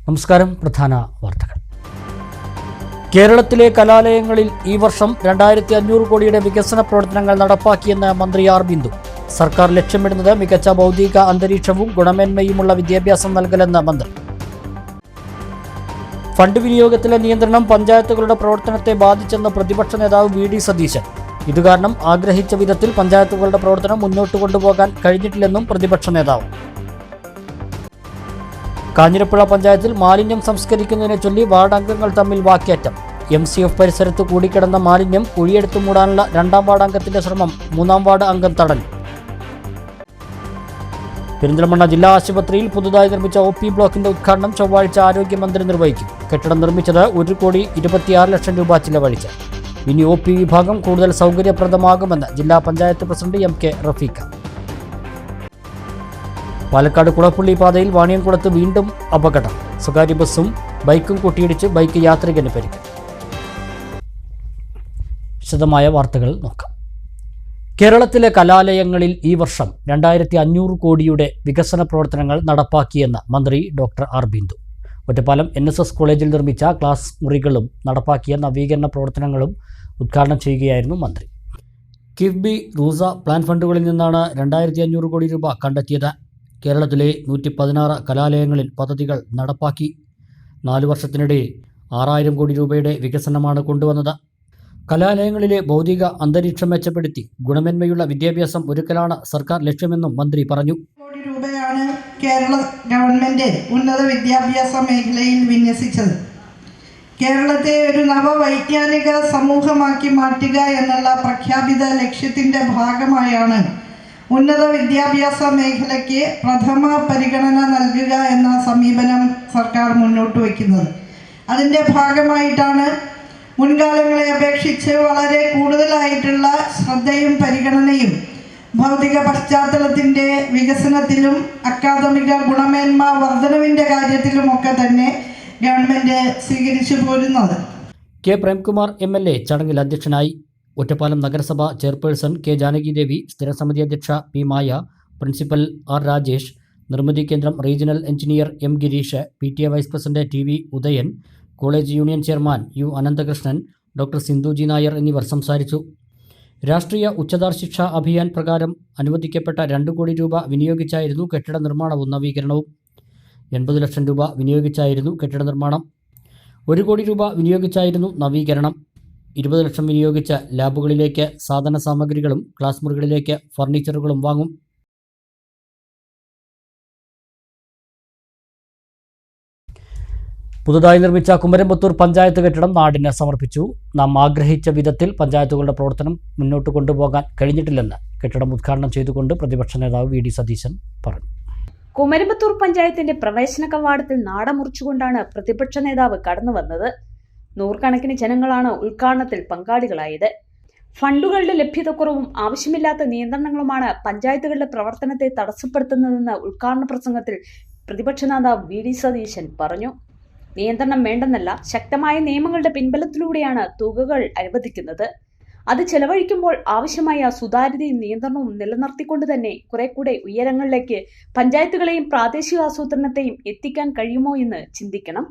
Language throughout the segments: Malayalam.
നമസ്കാരം. പ്രധാന വാർത്തകൾ. കേരളത്തിലെ കലാലയങ്ങളിൽ ഈ വർഷം 2500 കോടിയുടെ വികസന പ്രവർത്തനങ്ങൾ നടപ്പാക്കിയെന്ന് മന്ത്രി ആർ ബിന്ദു. സർക്കാർ ലക്ഷ്യമിടുന്നത് മികച്ച ഭൗതിക അന്തരീക്ഷവും ഗുണമേന്മയുമുള്ള വിദ്യാഭ്യാസം നൽകലെന്ന് മന്ത്രി. ഫണ്ട് വിനിയോഗത്തിലെ നിയന്ത്രണം പഞ്ചായത്തുകളുടെ പ്രവർത്തനത്തെ ബാധിച്ചെന്ന് പ്രതിപക്ഷ നേതാവ് വി ഡി സതീശൻ. ഇതുകാരണം ആഗ്രഹിച്ച വിധത്തിൽ പഞ്ചായത്തുകളുടെ പ്രവർത്തനം മുന്നോട്ട് കൊണ്ടുപോകാൻ കഴിഞ്ഞിട്ടില്ലെന്നും പ്രതിപക്ഷ നേതാവ്. കാഞ്ഞിരപ്പുഴ പഞ്ചായത്തിൽ മാലിന്യം സംസ്കരിക്കുന്നതിനെ ചൊല്ലി വാർഡ് അംഗങ്ങൾ തമ്മിൽ വാക്കേറ്റം. MCF പരിസരത്ത് കൂടിക്കിടന്ന മാലിന്യം കുഴിയെടുത്തു മൂടാനുള്ള 2ാം വാർഡ് അംഗത്തിന്റെ ശ്രമം 3ാം വാർഡ് അംഗം തടഞ്ഞു. പെരിന്തൽമണ്ണ ജില്ലാ ആശുപത്രിയിൽ പുതുതായി നിർമ്മിച്ച OP ബ്ലോക്കിന്റെ ഉദ്ഘാടനം ചൊവ്വാഴ്ച ആരോഗ്യമന്ത്രി നിർവഹിക്കും. കെട്ടിടം നിർമ്മിച്ചത് 1,26 ലക്ഷം രൂപ ചിലവഴിച്ച്. ഇനി OP വിഭാഗം കൂടുതൽ സൗകര്യപ്രദമാകുമെന്ന് ജില്ലാ പഞ്ചായത്ത് പ്രസിഡന്റ് MK റഫീഖ. പാലക്കാട് കുളപ്പുള്ളി പാതയിൽ വാണിയംകുളത്ത് വീണ്ടും അപകടം. സ്വകാര്യ ബസ്സും ബൈക്കും കൂട്ടിയിടിച്ച് ബൈക്ക് യാത്രികന് പരിക്ക്. വിശദമായ വാർത്തകൾ നോക്കാം. കേരളത്തിലെ കലാലയങ്ങളിൽ ഈ വർഷം 2500 കോടിയുടെ വികസന പ്രവർത്തനങ്ങൾ നടപ്പാക്കിയെന്ന് മന്ത്രി doctor R Bindu. Ottapalam NSS കോളേജിൽ നിർമ്മിച്ച ക്ലാസ് മുറികളും നടപ്പാക്കിയ നവീകരണ പ്രവർത്തനങ്ങളും ഉദ്ഘാടനം ചെയ്യുകയായിരുന്നു മന്ത്രി. കിഫ്ബി, റൂസ പ്ലാൻ ഫണ്ടുകളിൽ നിന്നാണ് 2500 കോടി രൂപ കണ്ടെത്തിയത്. കേരളത്തിലെ 116 കലാലയങ്ങളിൽ പദ്ധതികൾ നടപ്പാക്കി. 4 വർഷത്തിനിടെ 6000 കോടി രൂപയുടെ വികസനമാണ് കൊണ്ടുവന്നത്. കലാലയങ്ങളിലെ ഭൗതിക അന്തരീക്ഷം മെച്ചപ്പെടുത്തി ഗുണമേന്മയുള്ള വിദ്യാഭ്യാസം ഒരുക്കലാണ് സർക്കാർ ലക്ഷ്യമെന്നും മന്ത്രി പറഞ്ഞു. കോടി രൂപയാണ് കേരള ഗവൺമെന്റ് ഉന്നത വിദ്യാഭ്യാസ മേഖലയിൽ വിന്യസിച്ചത്. കേരളത്തെ ഒരു നവവൈജ്ഞാനിക സമൂഹമാക്കി മാറ്റുക എന്നുള്ള പ്രഖ്യാപിത ലക്ഷ്യത്തിന്റെ ഭാഗമായാണ് ഉന്നത വിദ്യാഭ്യാസ മേഖലയ്ക്ക് പ്രഥമ പരിഗണന നൽകുക എന്ന സമീപനം സർക്കാർ മുന്നോട്ട് വയ്ക്കുന്നത്. അതിൻ്റെ ഭാഗമായിട്ടാണ് മുൻകാലങ്ങളെ അപേക്ഷിച്ച് വളരെ കൂടുതലായിട്ടുള്ള ശ്രദ്ധയും പരിഗണനയും ഭൗതിക പശ്ചാത്തലത്തിൻ്റെ വികസനത്തിലും അക്കാദമിക ഗുണമേന്മ വർധനവിൻ്റെ കാര്യത്തിലുമൊക്കെ തന്നെ ഗവൺമെൻറ് സ്വീകരിച്ചു പോരുന്നത്. കെ പ്രേംകുമാർ MLA ചടങ്ങിൽ അധ്യക്ഷനായി. ഒറ്റപ്പാലം നഗരസഭ ചെയർപേഴ്സൺ K ജാനകിദേവി, സ്ഥിരസമിതി അധ്യക്ഷ P Maya, principal R Rajesh, Nirmithi Kendram regional engineer M Girish, PTA vice president TV Udayan, college union chairman U Ananthakrishnan, doctor Sindhuji Nair എന്നിവർ സംസാരിച്ചു. രാഷ്ട്രീയ ഉച്ചതാർ ശിക്ഷാ അഭിയാൻ പ്രകാരം അനുവദിക്കപ്പെട്ട 2 കോടി രൂപ വിനിയോഗിച്ചായിരുന്നു കെട്ടിട നിർമ്മാണവും നവീകരണവും. 80 ലക്ഷം രൂപ വിനിയോഗിച്ചായിരുന്നു കെട്ടിട നിർമ്മാണം. 1 കോടി രൂപ വിനിയോഗിച്ചായിരുന്നു നവീകരണം. 20 ലക്ഷം വിനിയോഗിച്ച ലാബുകളിലേക്ക് സാധന സാമഗ്രികളും ക്ലാസ് മുറികളിലേക്ക് ഫർണിച്ചറുകളും വാങ്ങും. പുതുതായി നിർമ്മിച്ച കുമരമ്പത്തൂർ പഞ്ചായത്ത് കെട്ടിടം നാടിന് സമർപ്പിച്ചു. നാം ആഗ്രഹിച്ച വിധത്തിൽ പഞ്ചായത്തുകളുടെ പ്രവർത്തനം മുന്നോട്ട് കൊണ്ടുപോകാൻ കഴിഞ്ഞിട്ടില്ലെന്ന് കെട്ടിടം ഉദ്ഘാടനം ചെയ്തുകൊണ്ട് പ്രതിപക്ഷ നേതാവ് വി ഡി സതീശൻ പറഞ്ഞു. കുമരമ്പത്തൂർ പഞ്ചായത്തിന്റെ പ്രവേശന കവാടത്തിൽ നാടമുറിച്ചുകൊണ്ടാണ് പ്രതിപക്ഷ നേതാവ് കടന്നു വന്നത്. നൂറുകണക്കിന് ജനങ്ങളാണ് ഉദ്ഘാടനത്തിൽ പങ്കാളികളായത്. ഫണ്ടുകളുടെ ലഭ്യതക്കുറവും ആവശ്യമില്ലാത്ത നിയന്ത്രണങ്ങളുമാണ് പഞ്ചായത്തുകളുടെ പ്രവർത്തനത്തെ തടസ്സപ്പെടുത്തുന്നതെന്ന് ഉദ്ഘാടന പ്രസംഗത്തിൽ പ്രതിപക്ഷ നേതാവ് വി ഡി സതീശൻ പറഞ്ഞു. നിയന്ത്രണം വേണ്ടെന്നല്ല, ശക്തമായ നിയമങ്ങളുടെ പിൻബലത്തിലൂടെയാണ് തുകകൾ അനുവദിക്കുന്നത്. അത് ചെലവഴിക്കുമ്പോൾ ആവശ്യമായ സുതാര്യതയും നിയന്ത്രണവും നിലനിർത്തിക്കൊണ്ട് തന്നെ കുറെ ഉയരങ്ങളിലേക്ക് പഞ്ചായത്തുകളെയും പ്രാദേശിക ആസൂത്രണത്തെയും എത്തിക്കാൻ കഴിയുമോ എന്ന് ചിന്തിക്കണം.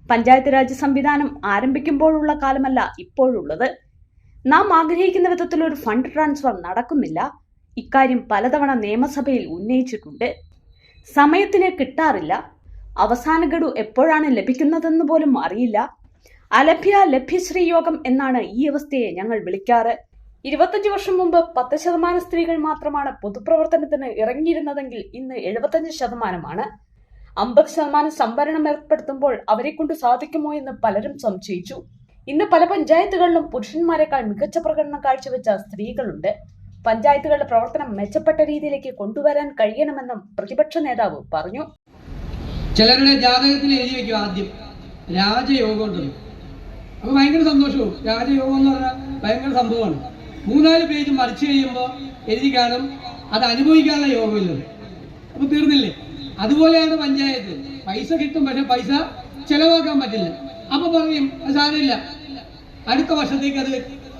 പഞ്ചായത്ത് രാജ് സംവിധാനം ആരംഭിക്കുമ്പോഴുള്ള കാലമല്ല ഇപ്പോഴുള്ളത്. നാം ആഗ്രഹിക്കുന്ന വിധത്തിലൊരു ഫണ്ട് ട്രാൻസ്ഫർ നടക്കുന്നില്ല. ഇക്കാര്യം പലതവണ നിയമസഭയിൽ ഉന്നയിച്ചിട്ടുണ്ട്. സമയത്തിന് കിട്ടാറില്ല. അവസാന ഗഡു എപ്പോഴാണ് ലഭിക്കുന്നതെന്ന് പോലും അറിയില്ല. ലഭ്യശ്രീ യോഗം എന്നാണ് ഈ അവസ്ഥയെ ഞങ്ങൾ വിളിക്കാറ്. 25 വർഷം മുമ്പ് 10% സ്ത്രീകൾ മാത്രമാണ് പൊതുപ്രവർത്തനത്തിന് ഇറങ്ങിയിരുന്നതെങ്കിൽ ഇന്ന് 75%. 50% സംവരണം ഏർപ്പെടുത്തുമ്പോൾ അവരെ കൊണ്ട് സാധിക്കുമോ എന്ന് പലരും സംശയിച്ചു. ഇന്ന് പല പഞ്ചായത്തുകളിലും പുരുഷന്മാരെക്കാൾ മികച്ച പ്രകടനം കാഴ്ചവെച്ച സ്ത്രീകളുണ്ട്. പഞ്ചായത്തുകളുടെ പ്രവർത്തനം മെച്ചപ്പെട്ട രീതിയിലേക്ക് കൊണ്ടുവരാൻ കഴിയണമെന്നും പ്രതിപക്ഷ നേതാവ് പറഞ്ഞു. ചിലരുടെ ജാതകത്തിൽ എഴുതി വയ്ക്കും ആദ്യം രാജയോഗം ഉണ്ടല്ലോ. അപ്പൊ ഭയങ്കര സന്തോഷവും. രാജയോഗം എന്ന് പറഞ്ഞാൽ ഭയങ്കര സംഭവമാണ്. 3-4 പേജ് മറിച്ച് കഴിയുമ്പോൾ എഴുതി കാണും അത് അനുഭവിക്കാനുള്ള യോഗമില്ലല്ലോ. അപ്പൊ തീർന്നില്ലേ? അതുപോലെയാണ് പഞ്ചായത്ത്. പൈസ കിട്ടും, പക്ഷെ പൈസ ചെലവാക്കാൻ പറ്റില്ല. അപ്പൊ പറയും അത് സാരമില്ല, അടുത്ത വർഷത്തേക്ക് അത്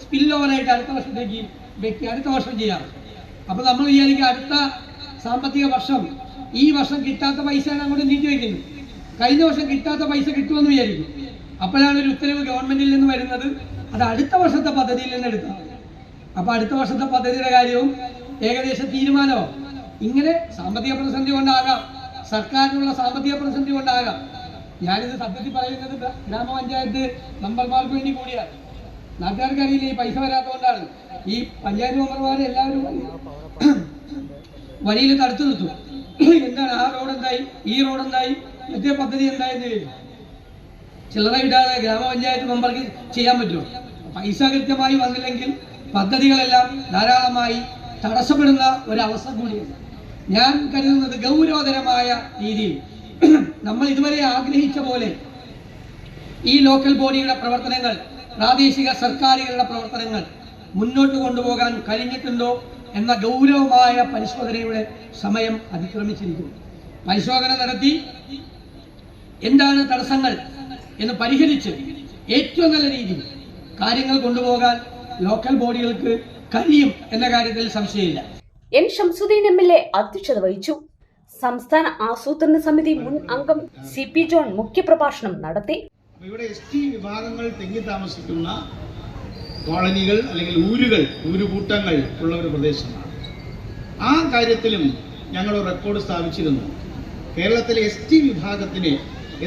സ്പിൽ ഓവറായിട്ട് അടുത്ത വർഷത്തേക്ക് അടുത്ത വർഷം ചെയ്യാം. അപ്പൊ നമ്മൾ വിചാരിക്കും അടുത്ത സാമ്പത്തിക വർഷം ഈ വർഷം കിട്ടാത്ത പൈസയാണ് അങ്ങോട്ട് നീട്ടി വയ്ക്കുന്നത്. കഴിഞ്ഞ വർഷം കിട്ടാത്ത പൈസ കിട്ടുമെന്ന് വിചാരിക്കും. അപ്പോഴാണ് ഒരു ഉത്തരവ് ഗവൺമെന്റിൽ നിന്ന് വരുന്നത്, അത് അടുത്ത വർഷത്തെ പദ്ധതിയിൽ നിന്ന് എടുത്താൽ മതി. അപ്പൊ അടുത്ത വർഷത്തെ പദ്ധതിയുടെ കാര്യവും ഏകദേശം തീരുമാനമാവും. ഇങ്ങനെ സാമ്പത്തിക പ്രതിസന്ധി കൊണ്ടാകാം, സർക്കാരിനുള്ള സാമ്പത്തിക പ്രതിസന്ധി കൊണ്ടാകാം. ഞാനിത് സത്യത്തിൽ പറയുന്നത് ഗ്രാമപഞ്ചായത്ത് മെമ്പർമാർക്ക് വേണ്ടി കൂടിയാണ്. നാട്ടുകാർക്ക് അറിയില്ല, ഈ പൈസ വരാത്തതുകൊണ്ടാണ്. ഈ പഞ്ചായത്ത് മെമ്പർമാരെ എല്ലാവരും വഴിയിൽ തടുത്തു നിർത്തും. എന്താണ് ആ റോഡ് എന്തായി, ഈ റോഡ് എന്തായി, മറ്റേ പദ്ധതി എന്തായെന്ന് ചോദിക്കും. ചില്ലറ ഇടാതെ ഗ്രാമപഞ്ചായത്ത് മെമ്പർക്ക് ചെയ്യാൻ പറ്റുമോ? പൈസ കൃത്യമായി വന്നില്ലെങ്കിൽ പദ്ധതികളെല്ലാം ധാരാളമായി തടസ്സപ്പെടുന്ന ഒരവസ്ഥ കൂടിയാണ്. ഞാൻ കരുതുന്നത് ഗൗരവതരമായ രീതിയിൽ നമ്മൾ ഇതുവരെ ആഗ്രഹിച്ച പോലെ ഈ ലോക്കൽ ബോഡിയുടെ പ്രവർത്തനങ്ങൾ, പ്രാദേശിക സർക്കാരുകളുടെ പ്രവർത്തനങ്ങൾ മുന്നോട്ട് കൊണ്ടുപോകാൻ കഴിഞ്ഞിട്ടുണ്ടോ എന്ന ഗൗരവമായ പരിശോധനയുടെ സമയം അതിക്രമിച്ചിരിക്കുന്നു. പരിശോധന നടത്തി എന്താണ് തടസ്സങ്ങൾ എന്ന് പരിഹരിച്ച് ഏറ്റവും നല്ല രീതിയിൽ കാര്യങ്ങൾ കൊണ്ടുപോകാൻ ലോക്കൽ ബോഡികൾക്ക് കഴിയും എന്ന കാര്യത്തിൽ സംശയമില്ല. എൻ ഷംസുദ്ദീൻ MLA അധ്യക്ഷത വഹിച്ചു. സംസ്ഥാന ആസൂത്രണ സമിതി മുൻ അംഗം CP ജോൺ മുഖ്യപ്രഭാഷണം നടത്തി. ഇവിടെ ST വിഭാഗങ്ങൾ തിങ്ങി താമസിക്കുന്ന കോളനികൾ അല്ലെങ്കിൽ ഊരുകൂട്ടങ്ങൾ ഉള്ള ഒരു പ്രദേശമാണ്. ആ കാര്യത്തിലും ഞങ്ങൾ റെക്കോർഡ് സ്ഥാപിച്ചിരുന്നു. കേരളത്തിലെ ST വിഭാഗത്തിന്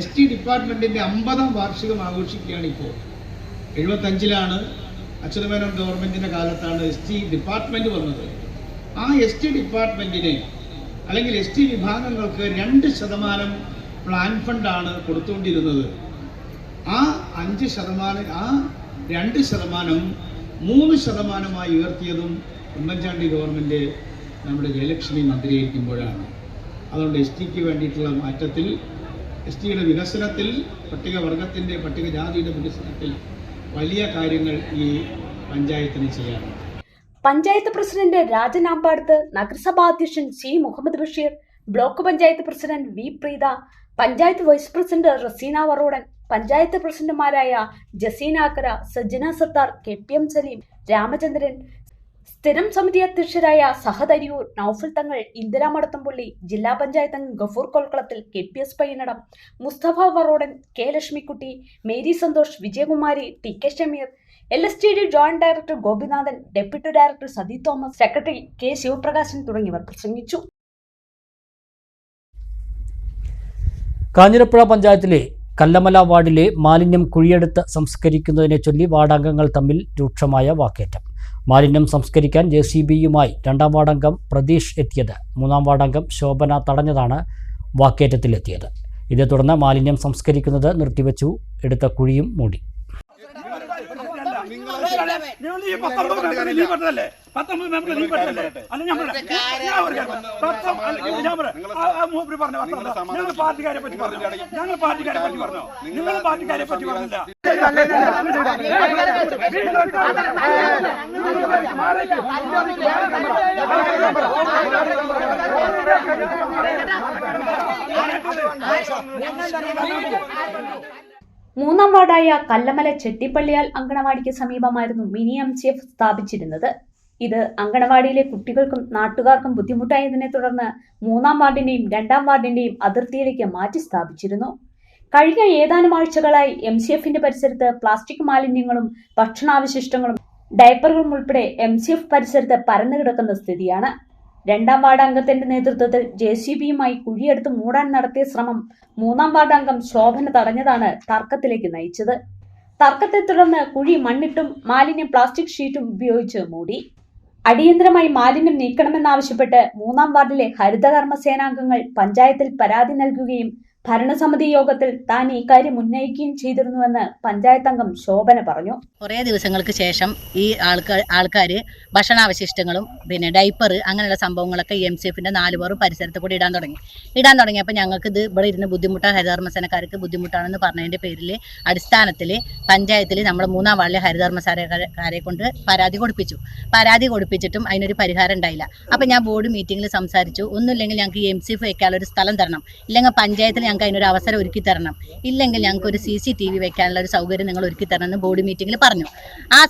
ST ഡിപ്പാർട്ട്മെന്റിന്റെ 50ാം വാർഷികം ആഘോഷിക്കുകയാണ്. ഇപ്പോൾ 75-ലാണ് അച്യുതമേനോൻ ഗവൺമെന്റിന്റെ കാലത്താണ് ST ഡിപ്പാർട്ട്മെന്റ് വന്നത്. ആ ST ഡിപ്പാർട്ട്മെന്റിന് അല്ലെങ്കിൽ ST വിഭാഗങ്ങൾക്ക് 2% പ്ലാൻ ഫണ്ടാണ് കൊടുത്തുകൊണ്ടിരുന്നത്. ആ 5%, ആ 2% 3% ഉയർത്തിയതും ഉമ്മൻചാണ്ടി ഗവൺമെന്റ് നമ്മുടെ ജയലക്ഷ്മി മന്ത്രിയായിരിക്കുമ്പോഴാണ്. അതുകൊണ്ട് STക്ക് വേണ്ടിയിട്ടുള്ള മാറ്റത്തിൽ, STയുടെ വികസനത്തിൽ, പട്ടികവർഗത്തിൻ്റെ പട്ടികജാതിയുടെ വികസനത്തിൽ വലിയ കാര്യങ്ങൾ ഈ പഞ്ചായത്തിന് ചെയ്യാനുണ്ട്. പഞ്ചായത്ത് പ്രസിഡന്റ് രാജൻ ആമ്പാടത്ത്, നഗരസഭാ അധ്യക്ഷൻ C Muhammad Basheer, block panchayat president V Preetha, panchayat vice president Raseena Varodan, panchayat പ്രസിഡന്റുമാരായ ജസീന അക്കര, സജ്ജന സത്താർ, KPM സലീം, രാമചന്ദ്രൻ, സ്ഥിരം സമിതി അധ്യക്ഷരായ സഹദ് അരിയൂർ, നൌഫൽ തങ്ങൾ, ഇന്ദിര മടത്തംപുള്ളി, ജില്ലാ പഞ്ചായത്ത് അംഗം Gafoor Kolkalathil, KPS Payyanadam, Musthafa Varodan, K Lakshmikutty, Mary Santhosh, Vijayakumari, TK Shameer, LSTD joint director Gopinathan, deputy director Sathi Thomas, secretary K Sivaprakasan തുടങ്ങിയവർ പ്രസംഗിച്ചു. കാഞ്ഞിരപ്പുഴ പഞ്ചായത്തിലെ കല്ലമല വാർഡിലെ മാലിന്യം കുഴിയെടുത്ത് സംസ്കരിക്കുന്നതിനെ ചൊല്ലി വാർഡംഗങ്ങൾ തമ്മിൽ രൂക്ഷമായ വാക്കേറ്റം. മാലിന്യം സംസ്കരിക്കാൻ JCBയുമായി 2ാം വാർഡംഗം പ്രതീഷ് എത്തിയത് 3ാം വാർഡംഗം ശോഭന തടഞ്ഞതാണ് വാക്കേറ്റത്തിലെത്തിയത്. ഇതേ തുടർന്ന് മാലിന്യം സംസ്കരിക്കുന്നത് നിർത്തിവെച്ചു, എടുത്ത കുഴിയും മൂടി. പാർട്ടിക്കാരെ പറ്റി പറഞ്ഞോ? നിങ്ങൾ പാർട്ടിക്കാരെ പറ്റി പറഞ്ഞില്ല. മൂന്നാം വാർഡായ കല്ലമല ചെട്ടിപ്പള്ളിയാൽ അങ്കണവാടിക്ക് സമീപമായിരുന്നു മിനി MCF സ്ഥാപിച്ചിരുന്നത്. ഇത് അങ്കണവാടിയിലെ കുട്ടികൾക്കും നാട്ടുകാർക്കും ബുദ്ധിമുട്ടായതിനെ തുടർന്ന് 3ാം വാർഡിന്റെയും 2ാം വാർഡിന്റെയും അതിർത്തിയിലേക്ക് മാറ്റി സ്ഥാപിച്ചിരുന്നു. കഴിഞ്ഞ ഏതാനും ആഴ്ചകളായി MCFന്റെ പരിസരത്ത് പ്ലാസ്റ്റിക് മാലിന്യങ്ങളും ഭക്ഷണാവശിഷ്ടങ്ങളും ഡയപ്പറുകളും ഉൾപ്പെടെ MCF പരിസരത്ത് പരന്നുകിടക്കുന്ന സ്ഥിതിയാണ്. 2ാം വാർഡ് അംഗത്തിന്റെ നേതൃത്വത്തിൽ JCBയുമായി കുഴിയെടുത്ത് മൂടാൻ നടത്തിയ ശ്രമം 3ാം വാർഡ് അംഗം ശോഭന തടഞ്ഞതാണ് തർക്കത്തിലേക്ക് നയിച്ചത്. തർക്കത്തെ തുടർന്ന് കുഴി മണ്ണിട്ടും മാലിന്യം പ്ലാസ്റ്റിക് ഷീറ്റും ഉപയോഗിച്ച് മൂടി. അടിയന്തരമായി മാലിന്യം നീക്കണമെന്നാവശ്യപ്പെട്ട് 3ാം വാർഡിലെ ഹരിതകർമ്മ സേനാംഗങ്ങൾ പഞ്ചായത്തിൽ പരാതി നൽകുകയും ഭരണസമിതി യോഗത്തിൽ താൻ ഈ കാര്യം ഉന്നയിക്കുകയും ചെയ്തിരുന്നുവെന്ന് പഞ്ചായത്ത് അംഗം ശോഭന പറഞ്ഞു. കുറേ ദിവസങ്ങൾക്ക് ശേഷം ഈ ആൾക്കാർ ഭക്ഷണാവശിഷ്ടങ്ങളും ഡൈപ്പർ അങ്ങനെയുള്ള സംഭവങ്ങളൊക്കെ MCFന്റെ 4 പേരും പരിസരത്ത് കൂടി ഇടാൻ തുടങ്ങിയപ്പോൾ ഞങ്ങൾക്ക് ഇത് ഇവിടെ ഇരുന്ന് ബുദ്ധിമുട്ടാണ്, ഹരിതകർമ്മസേനക്കാർക്ക് ബുദ്ധിമുട്ടാണെന്ന് പറഞ്ഞതിൻ്റെ പേരിൽ അടിസ്ഥാനത്തിൽ പഞ്ചായത്തിൽ നമ്മൾ 3ാം വാർഡിലെ ഹരിതകർമ്മസേനക്കാരെ കൊണ്ട് പരാതി കൊടുപ്പിച്ചിട്ടും അതിനൊരു പരിഹാരം ഉണ്ടായില്ല. അപ്പോൾ ഞാൻ ബോർഡ് മീറ്റിങ്ങിൽ സംസാരിച്ചു, ഒന്നുമില്ലെങ്കിൽ ഞങ്ങൾക്ക് MCF വയ്ക്കാനുള്ള ഒരു സ്ഥലം തരണം, ഇല്ലെങ്കിൽ പഞ്ചായത്തിൽ ഞങ്ങൾക്ക് അതിനൊരു അവസരം ഒരുക്കി തരണം, ഇല്ലെങ്കിൽ ഞങ്ങൾക്ക് ഒരു CCTV വെക്കാനുള്ള ഒരു സൗകര്യം നിങ്ങൾ ഒരുക്കി തരണം എന്ന് ബോർഡ് മീറ്റിങ്ങിൽ പറഞ്ഞു. ആ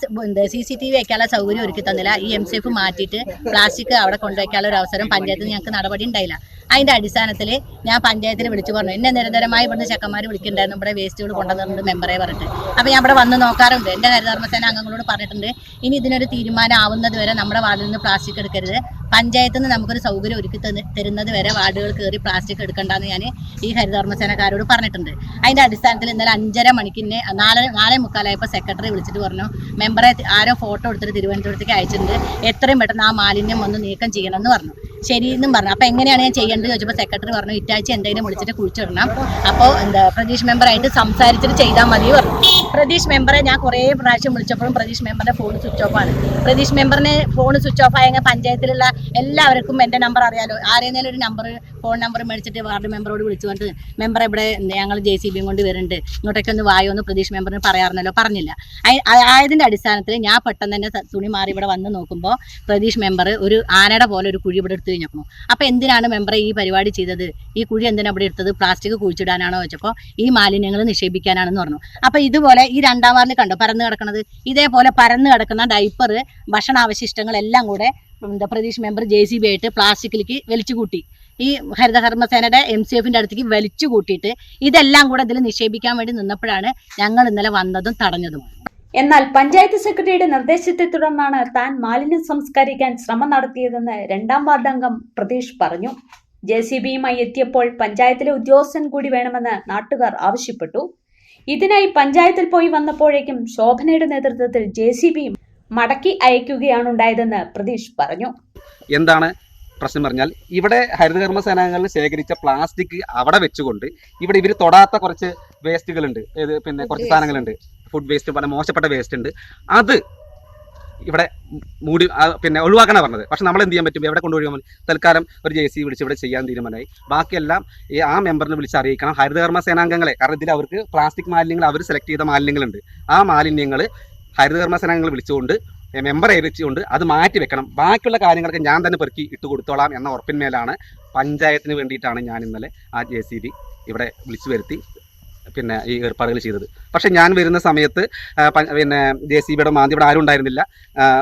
CCTV വെക്കാനുള്ള സൗകര്യം ഒരുക്കി തന്നില്ല. ഈ MCF മാറ്റിയിട്ട് പ്ലാസ്റ്റിക് അവിടെ കൊണ്ടുവയ്ക്കാനുള്ള ഒരു അവസരം പഞ്ചായത്തിൽ ഞങ്ങൾക്ക് നടപടി ഉണ്ടായില്ല. അതിൻ്റെ അടിസ്ഥാനത്തിൽ ഞാൻ പഞ്ചായത്തിൽ വിളിച്ചു പറഞ്ഞു, എന്നെ നിരന്തരമായി ഇവിടുന്ന് ചെക്കന്മാർ വിളിക്കുന്നുണ്ടായിരുന്നു, ഇവിടെ വേസ്റ്റുകൾ കൊണ്ടുവന്നിട്ടുണ്ട് മെമ്പറെ പറഞ്ഞിട്ട്. അപ്പോൾ ഞാൻ ഇവിടെ വന്ന് നോക്കാറുണ്ട്. എൻ്റെ ഹരിതകർമ്മസേന അംഗങ്ങളോട് പറഞ്ഞിട്ടുണ്ട്, ഇനി ഇതിനൊരു തീരുമാനം ആവുന്നത് വരെ നമ്മുടെ വാർഡിൽ നിന്ന് പ്ലാസ്റ്റിക് എടുക്കരുത്, പഞ്ചായത്തിൽ നിന്ന് നമുക്കൊരു സൗകര്യം ഒരുക്കി തരുന്നത് വരെ വാർഡുകൾ കയറി പ്ലാസ്റ്റിക് എടുക്കണ്ടെന്ന് ഞാൻ ഈ ഹരിതകർമ്മസേനക്കാരോട് പറഞ്ഞിട്ടുണ്ട്. അതിൻ്റെ അടിസ്ഥാനത്തിൽ ഇന്നലെ 5:30 മണിക്കിന് 4:45 സെക്രട്ടറി വിളിച്ചിട്ട് പറഞ്ഞു, മെമ്പറെ ആരോ ഫോട്ടോ എടുത്തിട്ട് തിരുവനന്തപുരത്തേക്ക് അയച്ചിട്ടുണ്ട്, എത്രയും പെട്ടെന്ന് ആ മാലിന്യം ഒന്ന് നീക്കം ചെയ്യണമെന്ന് പറഞ്ഞു. ശരിയെന്നും പറഞ്ഞു. അപ്പോൾ എങ്ങനെയാണ് ഞാൻ ചെയ്യേണ്ടത് ചോദിച്ചപ്പോൾ സെക്രട്ടറി പറഞ്ഞു, ഇറ്റാഴ്ച എന്തെങ്കിലും വിളിച്ചിട്ട് കുഴിച്ചിടണം, അപ്പോൾ പ്രതീഷ് മെമ്പറായിട്ട് സംസാരിച്ചിട്ട് ചെയ്താൽ മതി പറഞ്ഞു. പ്രതീഷ് മെമ്പറെ ഞാൻ കുറേ പ്രാവശ്യം വിളിച്ചപ്പോഴും പ്രതീഷ് മെമ്പറിൻ്റെ ഫോൺ സ്വിച്ച് ഓഫ് ആണ്. പ്രതീഷ് മെമ്പറിന് ഫോൺ സ്വിച്ച് ഓഫ് ആയെങ്കിൽ പഞ്ചായത്തിലുള്ള എല്ലാവർക്കും എൻ്റെ നമ്പർ അറിയാലോ, ആരെങ്കിലും ഒരു ഫോൺ നമ്പർ മേടിച്ചിട്ട് വാർഡ് മെമ്പറോട് വിളിച്ചു പറഞ്ഞിട്ട്, മെമ്പർ ഇവിടെ ഞങ്ങൾ JCB കൊണ്ട് വരുന്നുണ്ട്, ഇങ്ങോട്ടേക്ക് ഒന്ന് വായോ എന്ന് പ്രതീഷ് മെമ്പറിന് പറയാറുണ്ടല്ലോ, പറഞ്ഞില്ല. ആയതിൻ്റെ അടിസ്ഥാനത്തിൽ ഞാൻ പെട്ടെന്ന് തന്നെ തുണി മാറി ഇവിടെ വന്ന് നോക്കുമ്പോൾ പ്രതീഷ് മെമ്പർ ഒരു ആനയുടെ പോലെ ഒരു കുഴി ഇവിടെ എടുത്തു കഴിഞ്ഞപ്പോൾ, അപ്പോൾ എന്തിനാണ് മെമ്പറെ ഈ പരിപാടി ചെയ്തത്, ഈ കുഴി എന്തിനാണ് ഇവിടെ എടുത്തത്, പ്ലാസ്റ്റിക് കുഴിച്ചിടാനാണോ വെച്ചപ്പോൾ ഈ മാലിന്യങ്ങൾ നിക്ഷേപിക്കാനാണെന്ന് പറഞ്ഞു. അപ്പോൾ ഇതുപോലെ ഈ 2-ാം വാർഡിൽ കണ്ടോ പരന്ന് കിടക്കുന്നത്, ഇതേപോലെ പരന്ന് കിടക്കുന്ന ഡൈപ്പർ, ഭക്ഷണാവശിഷ്ടങ്ങളെല്ലാം കൂടെ പ്രതീഷ് മെമ്പർ JCB ആയിട്ട് പ്ലാസ്റ്റിക്കിലേക്ക് വലിച്ചു കൂട്ടി. ഈ ഹരിതകർമ്മസേനയുടെ MCFന്റെ അടുത്തേക്ക് വലിച്ചു കൂട്ടിയിട്ട് ഇതെല്ലാം കൂടെ ഇതിൽ നിക്ഷേപിക്കാൻ വേണ്ടി നിന്നപ്പോഴാണ് ഞങ്ങൾ ഇന്നലെ വന്നതും തടഞ്ഞതും. എന്നാൽ പഞ്ചായത്ത് സെക്രട്ടറിയുടെ നിർദ്ദേശത്തെ തുടർന്നാണ് താൻ മാലിന്യം സംസ്കരിക്കാൻ ശ്രമം നടത്തിയതെന്ന് 2-ാം വാർഡ് അംഗം പ്രതീഷ് പറഞ്ഞു. JCBയുമായി എത്തിയപ്പോൾ പഞ്ചായത്തിലെ ഉദ്യോഗസ്ഥൻ കൂടി വേണമെന്ന് നാട്ടുകാർ ആവശ്യപ്പെട്ടു. ഇതിനായി പഞ്ചായത്തിൽ പോയി വന്നപ്പോഴേക്കും ശോഭനയുടെ നേതൃത്വത്തിൽ JCBയും മടക്കി അയക്കുകയാണുണ്ടായതെന്ന് പ്രതീഷ് പറഞ്ഞു. എന്താണ് പ്രശ്നം പറഞ്ഞാൽ, ഇവിടെ ഹരിതകർമ്മസേനാംഗങ്ങളിൽ ശേഖരിച്ച പ്ലാസ്റ്റിക് അവിടെ വെച്ചുകൊണ്ട് ഇവിടെ ഇവർ തൊടാത്ത കുറച്ച് വേസ്റ്റുകളുണ്ട്, പിന്നെ കുറച്ച് സാധനങ്ങളുണ്ട്, ഫുഡ് വേസ്റ്റ്, പല മോശപ്പെട്ട വേസ്റ്റ് ഉണ്ട്, അത് ഇവിടെ മൂടി പിന്നെ ഒഴിവാക്കാനാണ് പറഞ്ഞത്. പക്ഷെ നമ്മൾ എന്ത് ചെയ്യാൻ പറ്റും, എവിടെ കൊണ്ടുപോയി തൽക്കാലം ഒരു JCB വിളിച്ച് ഇവിടെ ചെയ്യാൻ തീരുമാനമായി. ബാക്കിയെല്ലാം ആ മെമ്പറിനെ വിളിച്ച് അറിയിക്കണം, ഹരിതകർമ്മസേനാംഗങ്ങളെ. കാരണം ഇതിൽ അവർക്ക് പ്ലാസ്റ്റിക് മാലിന്യങ്ങൾ അവർ സെലക്ട് ചെയ്ത മാലിന്യങ്ങളുണ്ട്, ആ മാലിന്യങ്ങൾ ഹരിതകർമ്മസേനാംഗങ്ങൾ വിളിച്ചുകൊണ്ട് മെമ്പറെ ഏൽപ്പിച്ചുകൊണ്ട് അത് മാറ്റി വെക്കണം. ബാക്കിയുള്ള കാര്യങ്ങളൊക്കെ ഞാൻ തന്നെ പെറുക്കി ഇട്ട് കൊടുത്തോളാം എന്ന ഉറപ്പിന്മേലാണ് പഞ്ചായത്തിന് വേണ്ടിയിട്ടാണ് ഞാൻ ഇന്നലെ ആ JCB ഇവിടെ വിളിച്ചു വരുത്തി പിന്നെ ഈ ഏർപ്പാടുകൾ ചെയ്തത്. പക്ഷേ ഞാൻ വരുന്ന സമയത്ത് പിന്നെ JCBയുടെ മാന്തി ഇവിടെ ആരും ഉണ്ടായിരുന്നില്ല,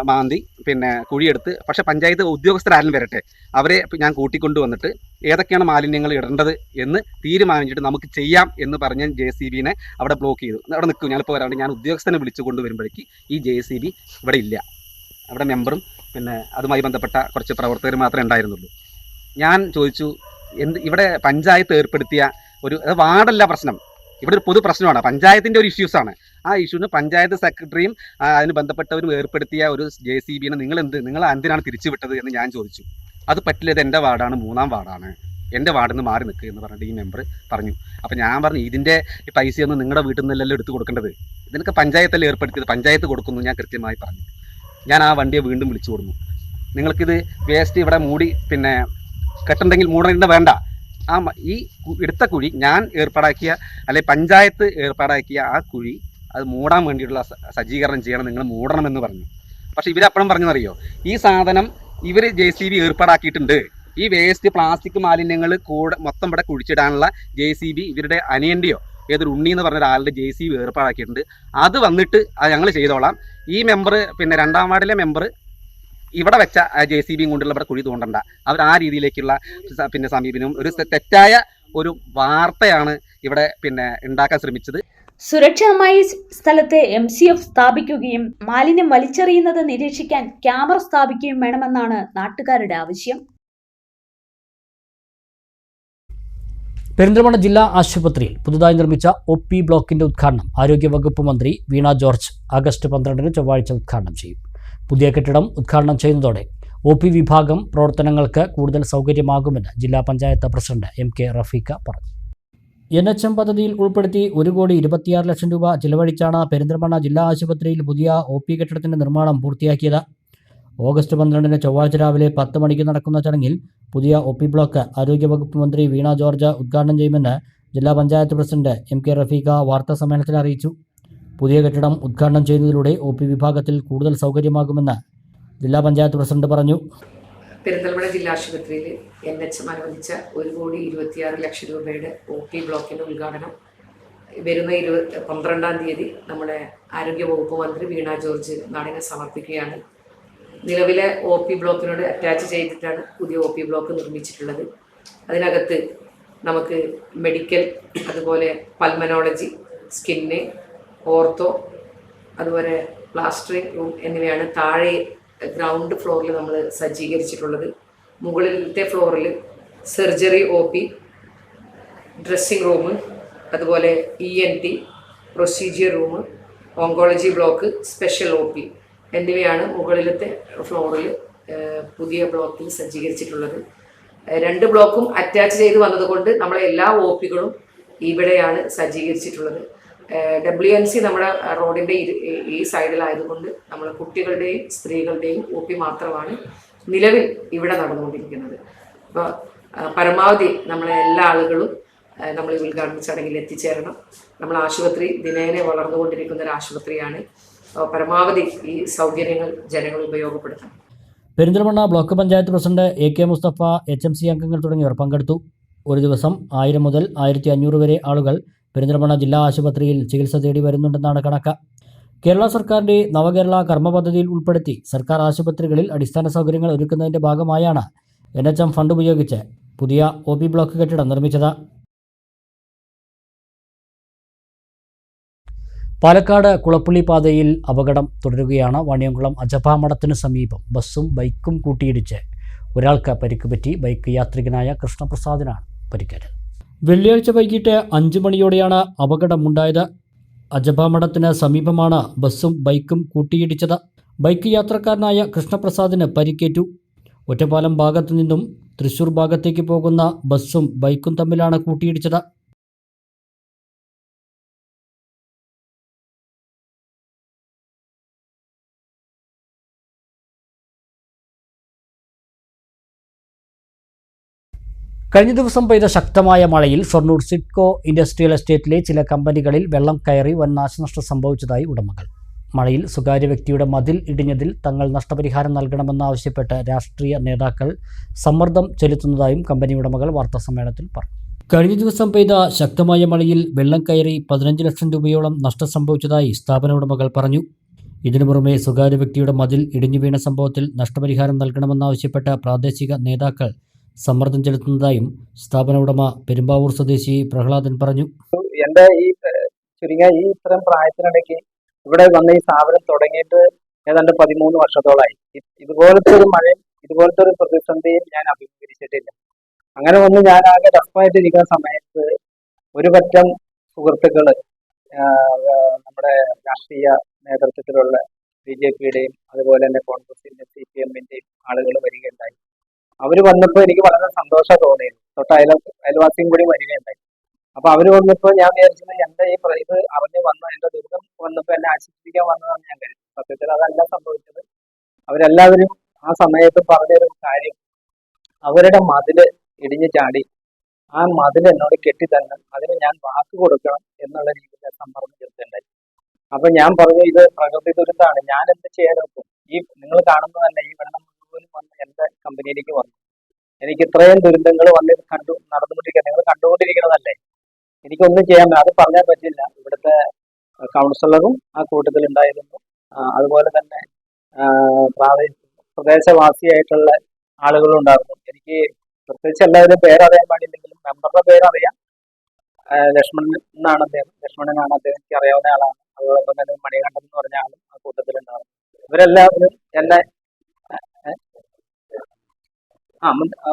മാന്തി പിന്നെ കുഴിയെടുത്ത്. പക്ഷേ പഞ്ചായത്ത് ഉദ്യോഗസ്ഥരാരും വരട്ടെ, അവരെ ഞാൻ കൂട്ടിക്കൊണ്ടു വന്നിട്ട് ഏതൊക്കെയാണ് മാലിന്യങ്ങൾ ഇടേണ്ടത് എന്ന് തീരുമാനിച്ചിട്ട് നമുക്ക് ചെയ്യാം എന്ന് പറഞ്ഞ് JCBനെ അവിടെ ബ്ലോക്ക് ചെയ്തു. അവിടെ നിൽക്കും, ഞാനിപ്പോൾ വരാണ്ട് ഞാൻ ഉദ്യോഗസ്ഥനെ വിളിച്ചു കൊണ്ടുവരുമ്പോഴേക്ക് ഈ JCB ഇവിടെ ഇല്ല. അവിടെ മെമ്പറും പിന്നെ അതുമായി ബന്ധപ്പെട്ട കുറച്ച് പ്രവർത്തകർ മാത്രമേ ഉണ്ടായിരുന്നുള്ളൂ. ഞാൻ ചോദിച്ചു, ഇവിടെ പഞ്ചായത്ത് ഏർപ്പെടുത്തിയ ഒരു വാർഡല്ല പ്രശ്നം, ഇവിടെ ഒരു പൊതു പ്രശ്നമാണ്, പഞ്ചായത്തിൻ്റെ ഒരു ഇഷ്യൂസാണ്. ആ ഇഷ്യൂന് പഞ്ചായത്ത് സെക്രട്ടറിയും അതിന് ബന്ധപ്പെട്ടവരും ഏർപ്പെടുത്തിയ ഒരു JCBനെ നിങ്ങൾ എന്തിനാണ് തിരിച്ചുവിട്ടത് എന്ന് ഞാൻ ചോദിച്ചു. അത് പറ്റില്ല, ഇത് എൻ്റെ വാർഡാണ്, 3-ാം വാർഡാണ്, എൻ്റെ വാർഡിൽ നിന്ന് മാറി നിൽക്കുക എന്ന് പറഞ്ഞിട്ട് ഈ മെമ്പർ പറഞ്ഞു. അപ്പോൾ ഞാൻ പറഞ്ഞു, ഇതിൻ്റെ പൈസയൊന്നും നിങ്ങളുടെ വീട്ടിൽ നിന്നല്ലല്ലോ എടുത്ത് കൊടുക്കേണ്ടത്, ഇതിനൊക്കെ പഞ്ചായത്തല്ലേ ഏർപ്പെടുത്തിയത്, പഞ്ചായത്ത് കൊടുക്കുന്നു ഞാൻ കൃത്യമായി പറഞ്ഞു. ഞാൻ ആ വണ്ടിയെ വീണ്ടും വിളിച്ചു കൊടുന്നു, നിങ്ങൾക്കിത് വേസ്റ്റ് ഇവിടെ മൂടി പിന്നെ കെട്ടുണ്ടെങ്കിൽ മൂടേണ്ട വേണ്ട, ഈ എടുത്ത കുഴി ഞാൻ ഏർപ്പാടാക്കിയ അല്ലെങ്കിൽ പഞ്ചായത്ത് ഏർപ്പാടാക്കിയ ആ കുഴി അത് മൂടാൻ വേണ്ടിയിട്ടുള്ള സജ്ജീകരണം ചെയ്യണം, നിങ്ങൾ മൂടണമെന്ന് പറഞ്ഞു. പക്ഷേ ഇവരപ്പോഴും പറഞ്ഞതറിയോ, ഈ സാധനം ഇവർ JCB ഏർപ്പാടാക്കിയിട്ടുണ്ട്, ഈ വേസ്റ്റ് പ്ലാസ്റ്റിക് മാലിന്യങ്ങൾ കൂടെ മൊത്തം ഇവിടെ കുഴിച്ചിടാനുള്ള JCB ഇവരുടെ അനിയൻ്റെയോ ഏതൊരു ഉണ്ണി എന്ന് പറഞ്ഞ ഒരാളുടെ JCB ഏർപ്പാടാക്കിയിട്ടുണ്ട്, അത് വന്നിട്ട് ഞങ്ങൾ ചെയ്തോളാം. ഈ മെമ്പർ പിന്നെ 2-ാം വാർഡിലെ മെമ്പർ ഇവിടെ വെച്ച JCBയും കൊണ്ടുള്ള ഇവിടെ കുഴി തോണ്ടണ്ട, അവർ ആ രീതിയിലേക്കുള്ള പിന്നെ സമീപനവും ഒരു തെറ്റായ ഒരു വാർത്തയാണ് ഇവിടെ പിന്നെ ഉണ്ടാക്കാൻ ശ്രമിച്ചത്. സുരക്ഷിതമായി സ്ഥലത്ത് MCF സ്ഥാപിക്കുകയും മാലിന്യം വലിച്ചെറിയുന്നത് നിരീക്ഷിക്കാൻ ക്യാമറ സ്ഥാപിക്കുകയും വേണമെന്നാണ് നാട്ടുകാരുടെ ആവശ്യം. പെരിന്തൽമണ്ണ ജില്ലാ ആശുപത്രിയിൽ പുതുതായി നിർമ്മിച്ച OP ബ്ലോക്കിന്റെ ഉദ്ഘാടനം ആരോഗ്യവകുപ്പ് മന്ത്രി വീണ ജോർജ് ആഗസ്റ്റ് 12 ചൊവ്വാഴ്ച ഉദ്ഘാടനം ചെയ്യും. പുതിയ കെട്ടിടം ഉദ്ഘാടനം ചെയ്യുന്നതോടെ OP വിഭാഗം പ്രവർത്തനങ്ങൾക്ക് കൂടുതൽ സൗകര്യമാകുമെന്ന് ജില്ലാ പഞ്ചായത്ത് പ്രസിഡന്റ് MK റഫീഖ പറഞ്ഞു. NHM പദ്ധതിയിൽ ഉൾപ്പെടുത്തി 1,26 ലക്ഷം രൂപ ചിലവഴിച്ചാണ് പെരിന്തൽമണ്ണ ജില്ലാ ആശുപത്രിയിൽ പുതിയ OP കെട്ടിടത്തിന്റെ നിർമ്മാണം പൂർത്തിയാക്കിയത്. ഓഗസ്റ്റ് 12 ചൊവ്വാഴ്ച രാവിലെ 10 മണിക്ക് നടക്കുന്ന ചടങ്ങിൽ പുതിയ OP ബ്ലോക്ക് ആരോഗ്യവകുപ്പ് മന്ത്രി വീണ ജോർജ് ഉദ്ഘാടനം ചെയ്യുമെന്ന് ജില്ലാ പഞ്ചായത്ത് പ്രസിഡന്റ് MK റഫീഖ വാർത്താസമ്മേളനത്തിൽ അറിയിച്ചു. പുതിയ കെട്ടിടം ഉദ്ഘാടനം ചെയ്യുന്നതിലൂടെ OP വിഭാഗത്തിൽ കൂടുതൽ സൗകര്യമാകുമെന്ന് ജില്ലാ പഞ്ചായത്ത് പ്രസിഡന്റ് പറഞ്ഞു. പെരിന്തൽമണ്ണ ജില്ലാ ആശുപത്രിയിൽ NHM അനുവദിച്ച 1,26,00,000 രൂപയുടെ OP ബ്ലോക്കിൻ്റെ ഉദ്ഘാടനം വരുന്ന 12-ാം തീയതി നമ്മുടെ ആരോഗ്യവകുപ്പ് മന്ത്രി വീണ ജോർജ് നാടിനെ സമർപ്പിക്കുകയാണ്. നിലവിലെ OP ബ്ലോക്കിനോട് അറ്റാച്ച് ചെയ്തിട്ടാണ് പുതിയ OP ബ്ലോക്ക് നിർമ്മിച്ചിട്ടുള്ളത്. അതിനകത്ത് നമുക്ക് മെഡിക്കൽ, അതുപോലെ പൾമനോളജി, സ്കിന്ന്, ഓർത്തോ, അതുപോലെ പ്ലാസ്റ്ററിംഗ് റൂം എന്നിവയാണ് താഴെ ഗ്രൗണ്ട് ഫ്ലോറിൽ നമ്മൾ സജ്ജീകരിച്ചിട്ടുള്ളത്. മുകളിലത്തെ ഫ്ലോറിൽ സർജറി OP, ഡ്രസ്സിംഗ് റൂം, അതുപോലെ ENT, procedure room, oncology block, special OP എന്നിവയാണ് മുകളിലത്തെ ഫ്ലോറിൽ പുതിയ ബ്ലോക്കിൽ സജ്ജീകരിച്ചിട്ടുള്ളത്. 2 ബ്ലോക്കും അറ്റാച്ച് ചെയ്ത് വന്നതുകൊണ്ട് നമ്മളെ എല്ലാ OPകളും ഇവിടെയാണ് സജ്ജീകരിച്ചിട്ടുള്ളത്. WNC നമ്മുടെ റോഡിൻ്റെ ഈ സൈഡിലായതുകൊണ്ട് നമ്മൾ കുട്ടികളുടെയും സ്ത്രീകളുടെയും OP മാത്രമാണ് നിലവിൽ ഇവിടെ നടന്നുകൊണ്ടിരിക്കുന്നത്. അപ്പോൾ പരമാവധി നമ്മളെ എല്ലാ ആളുകളും നമ്മൾ ഈ ഉദ്ഘാടന ചടങ്ങിൽ എത്തിച്ചേരണം. നമ്മൾ ആശുപത്രി ദിനേന വളർന്നുകൊണ്ടിരിക്കുന്ന ഒരു ആശുപത്രിയാണ്. പരമാവധി ഈ സൗകര്യങ്ങൾ ജനങ്ങൾ ഉപയോഗപ്പെടുത്തണം. Perinthalmanna block panchayat president AK Musthafa, HMC അംഗങ്ങൾ തുടങ്ങിയവർ പങ്കെടുത്തു. ഒരു ദിവസം 1000 മുതൽ 1500 വരെ ആളുകൾ പെരിന്തൽമണ്ണ ജില്ലാ ആശുപത്രിയിൽ ചികിത്സ തേടി വരുന്നുണ്ടെന്നാണ് കണക്ക്. കേരള സർക്കാരിൻ്റെ നവകേരള കർമ്മ പദ്ധതിയിൽ ഉൾപ്പെടുത്തി സർക്കാർ ആശുപത്രികളിൽ അടിസ്ഥാന സൗകര്യങ്ങൾ ഒരുക്കുന്നതിൻ്റെ ഭാഗമായാണ് NHM ഫണ്ട് ഉപയോഗിച്ച് പുതിയ OP ബ്ലോക്ക് കെട്ടിടം നിർമ്മിച്ചത്. പാലക്കാട് കുളപ്പള്ളി പാതയിൽ അപകടം തുടരുകയാണ്. വാണിയംകുളം അജപ മഠത്തിന് സമീപം ബസ്സും ബൈക്കും കൂട്ടിയിടിച്ച് ഒരാൾക്ക് പരിക്ക് പറ്റി. ബൈക്ക് യാത്രികനായ കൃഷ്ണപ്രസാദിനാണ് പരിക്കേറ്റത്. വെള്ളിയാഴ്ച വൈകിട്ട് 5 മണിയോടെയാണ് അപകടമുണ്ടായത്. അജപ മഠത്തിന് സമീപമാണ് ബസ്സും ബൈക്കും കൂട്ടിയിടിച്ചത്. ബൈക്ക് യാത്രക്കാരനായ കൃഷ്ണപ്രസാദിന് പരിക്കേറ്റു. ഒറ്റപ്പാലം ഭാഗത്തു നിന്നും തൃശൂർ ഭാഗത്തേക്ക് പോകുന്ന ബസ്സും ബൈക്കും തമ്മിലാണ് കൂട്ടിയിടിച്ചത്. കഴിഞ്ഞ ദിവസം പെയ്ത ശക്തമായ മഴയിൽ ഷൊർണൂർ സിഡ്കോ ഇൻഡസ്ട്രിയൽ എസ്റ്റേറ്റിലെ ചില കമ്പനികളിൽ വെള്ളം കയറി വൻ നാശനഷ്ടം സംഭവിച്ചതായി ഉടമകൾ. മഴയിൽ സ്വകാര്യ വ്യക്തിയുടെ മതിൽ ഇടിഞ്ഞതിൽ തങ്ങൾ നഷ്ടപരിഹാരം നൽകണമെന്നാവശ്യപ്പെട്ട് രാഷ്ട്രീയ നേതാക്കൾ സമ്മർദ്ദം ചെലുത്തുന്നതായും കമ്പനി ഉടമകൾ വാർത്താസമ്മേളനത്തിൽ പറഞ്ഞു. കഴിഞ്ഞ ദിവസം പെയ്ത ശക്തമായ മഴയിൽ വെള്ളം കയറി 15 ലക്ഷം രൂപയോളം നഷ്ടം സംഭവിച്ചതായി സ്ഥാപന ഉടമകൾ പറഞ്ഞു. ഇതിനു പുറമെ സ്വകാര്യ വ്യക്തിയുടെ മതിൽ ഇടിഞ്ഞു വീണ സംഭവത്തിൽ നഷ്ടപരിഹാരം നൽകണമെന്നാവശ്യപ്പെട്ട പ്രാദേശിക നേതാക്കൾ സമ്മർദ്ദം ചെലുത്തുന്നതായും സ്ഥാപന ഉടമ പെരുമ്പാവൂർ സ്വദേശി പ്രഹ്ലാദൻ പറഞ്ഞു. എന്റെ ചുരുങ്ങിയ ഇത്തരം പ്രായത്തിനിടയ്ക്ക് ഇവിടെ വന്ന ഈ സ്ഥാപനം തുടങ്ങിയിട്ട് ഏതാണ്ട് 13 വർഷത്തോളമായി. ഇതുപോലത്തെ ഒരു മഴയും ഇതുപോലത്തെ ഒരു പ്രതിസന്ധിയും ഞാൻ അഭിമുഖീകരിച്ചിട്ടില്ല. അങ്ങനെ വന്ന് ഞാൻ ആകെ ടഫായിട്ടിരിക്കുന്ന സമയത്ത് ഒരു പറ്റം സുഹൃത്തുക്കള് നമ്മുടെ രാഷ്ട്രീയ നേതൃത്വത്തിലുള്ള BJPയുടെയും അതുപോലെ തന്നെ കോൺഗ്രസിന്റെയും CPMന്റെയും ആളുകൾ വരികയുണ്ടായി. അവർ വന്നപ്പോൾ എനിക്ക് വളരെ സന്തോഷം തോന്നിയിരുന്നു. അയൽവാസിയും കൂടി വരികയുണ്ടായി. അപ്പൊ അവര് വന്നപ്പോൾ ഞാൻ വിചാരിച്ചത് എന്റെ ഇത് അറിഞ്ഞ് വന്ന എന്റെ ദുരിതം വന്നപ്പോൾ എന്നെ ആശ്വസിപ്പിക്കാൻ വന്നതാണ് ഞാൻ കരുതി. സത്യത്തിൽ അതല്ല സംഭവിച്ചത്. അവരെല്ലാവരും ആ സമയത്ത് പറഞ്ഞൊരു കാര്യം, അവരുടെ മതില് ഇടിഞ്ഞു ചാടി ആ മതിൽ എന്നോട് കെട്ടിത്തരണം, അതിന് ഞാൻ വാക്ക് കൊടുക്കണം എന്നുള്ള രീതിയിൽ സമ്മർദ്ദം ചെലുത്തുണ്ടായി. അപ്പൊ ഞാൻ പറഞ്ഞു, ഇത് പ്രകൃതി ദുരന്തമാണ്, ഞാൻ എന്ത് ചെയ്യാൻ നോക്കും? ഈ നിങ്ങൾ കാണുന്നതല്ല, ഈ വെള്ളം മുഴുവനും വന്ന് എന്റെ കമ്പനിയിലേക്ക് വന്നു. എനിക്ക് ഇത്രയും ദുരന്തങ്ങൾ വന്ന് നടന്നുകൊണ്ടിരിക്കുക, നിങ്ങൾ കണ്ടുകൊണ്ടിരിക്കുന്നതല്ലേ, എനിക്കൊന്നും ചെയ്യാൻ അത് പറഞ്ഞാൽ പറ്റില്ല. ഇവിടുത്തെ കൗൺസിലറും ആ കൂട്ടത്തിൽ ഉണ്ടായിരുന്നു. അതുപോലെ തന്നെ പ്രദേശവാസിയായിട്ടുള്ള ആളുകളും ഉണ്ടായിരുന്നു. എനിക്ക് പ്രത്യേകിച്ച് എല്ലാവരും പേരറിയാൻ പാടില്ലെങ്കിലും മെമ്പറുടെ പേരറിയാം. ലക്ഷ്മണനാണ് അദ്ദേഹം, എനിക്ക് അറിയാവുന്ന ആളാണ്. അതോടൊപ്പം തന്നെ മണികണ്ഠൻ എന്ന് പറഞ്ഞ ആളും ആ കൂട്ടത്തിലുണ്ടായിരുന്നു. ഇവരെല്ലാവരും എന്നെ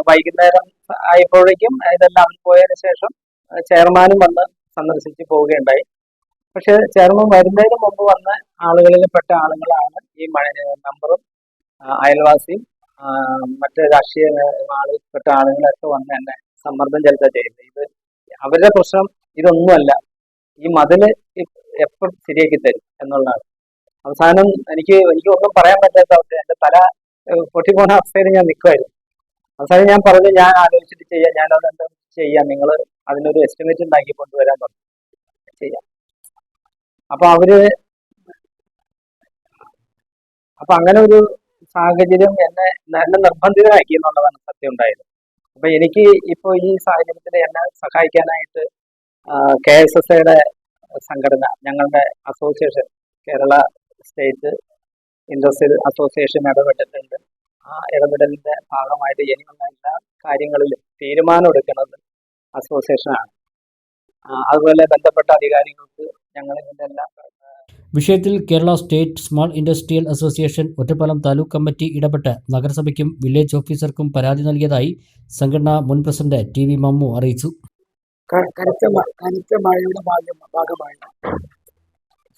വൈകുന്നേരം ആയപ്പോഴേക്കും ഇതെല്ലാം പോയതിനു ശേഷം ചെയർമാനും വന്ന് സന്ദർശിച്ച് പോവുകയുണ്ടായി. പക്ഷെ ചെയർമാൻ വരുന്നതിന് മുമ്പ് വന്ന ആളുകളിൽ പെട്ട ആളുകളാണ് ഈ മെമ്പറും അയൽവാസിയും മറ്റ് രാഷ്ട്രീയ ആളുകൾപ്പെട്ട ആളുകളൊക്കെ വന്ന് എന്നെ സമ്മർദ്ദം ചെലുത്തുക ചെയ്യുന്നത്. ഇത് അവരുടെ പ്രശ്നം ഇതൊന്നുമല്ല, ഈ മതില് എപ്പോൾ ശരിയാക്കി തരും എന്നുള്ളതാണ്. അവസാനം എനിക്ക് ഒന്നും പറയാൻ പറ്റാത്ത അവസ്ഥ, എന്റെ തല പൊട്ടിപ്പോണ അവസ്ഥയിൽ ഞാൻ നിൽക്കുമായിരുന്നു. അവസാനം ഞാൻ പറഞ്ഞു, ഞാൻ ആലോചിച്ചിട്ട് ചെയ്യാം, ഞാനത് എന്താ ചെയ്യാം, നിങ്ങൾ അതിനൊരു എസ്റ്റിമേറ്റ് ഉണ്ടാക്കി കൊണ്ടുവരാൻ പറഞ്ഞു, ചെയ്യാം. അപ്പൊ അങ്ങനെ ഒരു സാഹചര്യം എന്നെ നിർബന്ധിതനാക്കി എന്നുള്ളതാണ് സത്യം ഉണ്ടായത്. അപ്പൊ എനിക്ക് ഇപ്പോ ഈ സാഹചര്യത്തിൽ എന്നെ സഹായിക്കാനായിട്ട് KSSയുടെ സംഘടന, ഞങ്ങളുടെ association, Kerala state industrial association ഇടപെട്ടിട്ടുണ്ട്. ആ ഇടപെടലിന്റെ ഭാഗമായിട്ട് ഇനിയുള്ള എല്ലാ കാര്യങ്ങളിലും തീരുമാനം എടുക്കുന്നത് അസോസിയേഷനാണ്. അതുപോലെ ബന്ധപ്പെട്ട അധികാരികൾക്ക് ഞങ്ങൾ ഇതിന്റെ എല്ലാം വിഷയത്തിൽ Kerala state small industrial association Ottapalam taluk committee ഇടപെട്ട് നഗരസഭയ്ക്കും വില്ലേജ് ഓഫീസർക്കും പരാതി നൽകിയതായി സംഘടനാ മുൻ പ്രസിഡന്റ് TV മമ്മു അറിയിച്ചു. കനത്ത മഴയുടെ ഭാഗമായി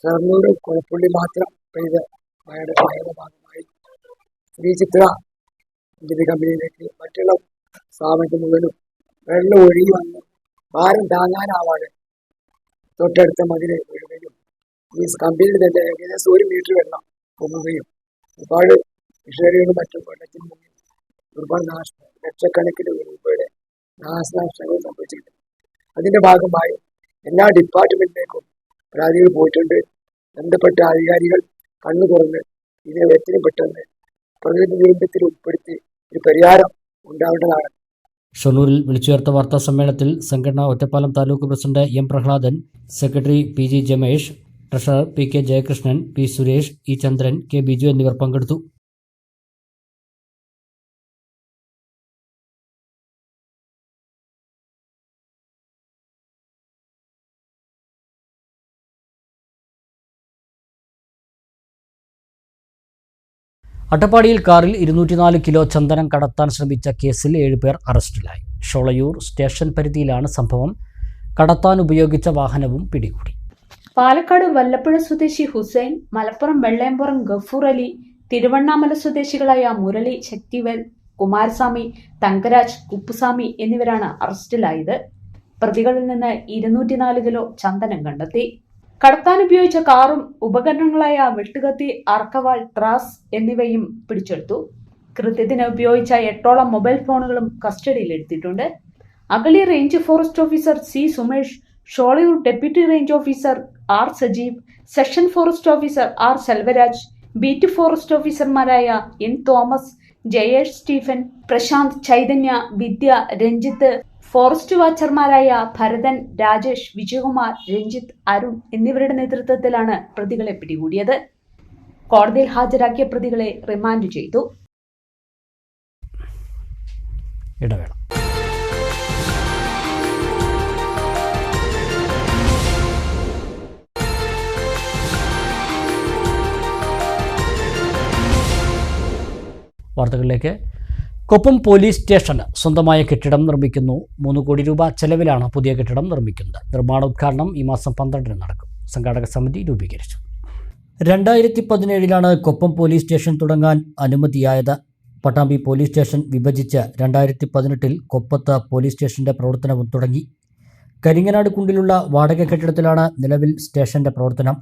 ഷൊർണൂർ കുളപ്പുള്ളി മാത്രം പെയ്ത മഴയുടെ ഭാഗമായി ശ്രീ ചിത്ര ഇൻഡസ്ട്രി കമ്പനിയിലേക്ക് മറ്റുള്ള സ്ഥാപനത്തിൽ മുഴുവനും വെള്ളം ഒഴുകി വന്ന് ഭാരം താങ്ങാനാവാതെ തൊട്ടടുത്ത മതില് വീഴുകയും ഈ കമ്പനിയിൽ തന്നെ ഏകദേശം 1 മീറ്റർ വെള്ളം പൊങ്ങുകയും ഒരുപാട് കൃഷികളും മറ്റും വെള്ളത്തിൽ മുങ്ങി ഒരുപാട് ലക്ഷക്കണക്കിന് രൂപയുടെ നാശനഷ്ടങ്ങൾ സംഭവിച്ചിട്ടുണ്ട്. അതിന്റെ ഭാഗമായി എല്ലാ ഡിപ്പാർട്ട്മെന്റിലേക്കും പരാതികൾ പോയിട്ടുണ്ട്. ബന്ധപ്പെട്ട അധികാരികൾ കണ്ണു തുറന്ന് ഇതിനെ എത്രയും പെട്ടെന്ന് പ്രകൃതി ദുരന്തത്തിൽ ഉൾപ്പെടുത്തി ഒരു പരിഹാരം ഉണ്ടാവേണ്ടതാണ്. ഷൊർണൂരിൽ വിളിച്ചു ചേർത്ത വാർത്താ സമ്മേളനത്തിൽ സംഘടന Ottapalam taluk president M Prahladan, secretary PG Jamesh, treasurer PK Jayakrishnan, P Suresh, E Chandran, K Biju എന്നിവർ പങ്കെടുത്തു. അട്ടപ്പാടിയിൽ കാറിൽ 204 കിലോ ചന്ദനം കടത്താൻ ശ്രമിച്ച കേസിൽ 7 പേർ അറസ്റ്റിലായി. ഷോളയൂർ സ്റ്റേഷൻ പരിധിയിലാണ് സംഭവം. കടത്താൻ ഉപയോഗിച്ച വാഹനവും പിടികൂടി. പാലക്കാട് വല്ലപ്പുഴ സ്വദേശി ഹുസൈൻ, മലപ്പുറം വെള്ളയമ്പുറം ഗഫൂർ അലി, തിരുവണ്ണാമല സ്വദേശികളായ മുരളി, ശക്തിവേൽ, കുമാരസ്വാമി, തങ്കരാജ്, കുപ്പുസ്വാമി എന്നിവരാണ് അറസ്റ്റിലായത്. പ്രതികളിൽ നിന്ന് 204 കിലോ ചന്ദനം കണ്ടെത്തി. കടത്താൻ ഉപയോഗിച്ച കാറും ഉപകരണങ്ങളായ വെട്ടുകത്തി, അർക്കവാൾ, ത്രാസ് എന്നിവയും പിടിച്ചെടുത്തു. കൃത്യത്തിന് ഉപയോഗിച്ച 8ഓളം മൊബൈൽ ഫോണുകളും കസ്റ്റഡിയിലെടുത്തിട്ടുണ്ട്. Agali range forest officer C Sumesh, Sholayur deputy range officer R Sajeev, section forest officer R Selvaraj, beat forest ഓഫീസർമാരായ N Thomas, Jayesh Stephen, Prasanth, Chaithanya, Vidya, Ranjith, forest വാച്ചർമാരായ ഭരതൻ, രാജേഷ്, വിജയകുമാർ, രഞ്ജിത്ത്, അരുൺ എന്നിവരുടെ നേതൃത്വത്തിലാണ് പ്രതികളെ പിടികൂടിയത്. കോടതിയിൽ ഹാജരാക്കിയ പ്രതികളെ റിമാൻഡ് ചെയ്തു. ഇടവേള. വാർത്തകളിലേക്ക്. കൊപ്പം പോലീസ് സ്റ്റേഷന് സ്വന്തമായ കെട്ടിടം നിർമ്മിക്കുന്നു. 3 കോടി രൂപ ചെലവിലാണ് പുതിയ കെട്ടിടം നിർമ്മിക്കുന്നത്. നിർമ്മാണോദ്ഘാടനം ഈ മാസം 12-ന് നടക്കും. സംഘാടക സമിതി രൂപീകരിച്ചു. 2017 കൊപ്പം പോലീസ് സ്റ്റേഷൻ തുടങ്ങാൻ അനുമതിയായത്. പട്ടാമ്പി പോലീസ് സ്റ്റേഷൻ വിഭജിച്ച് 2018 കൊപ്പത്ത് പോലീസ് സ്റ്റേഷന്റെ പ്രവർത്തനവും തുടങ്ങി. കരിങ്ങനാട് കുണ്ടിലുള്ള വാടക കെട്ടിടത്തിലാണ് നിലവിൽ സ്റ്റേഷന്റെ പ്രവർത്തനം.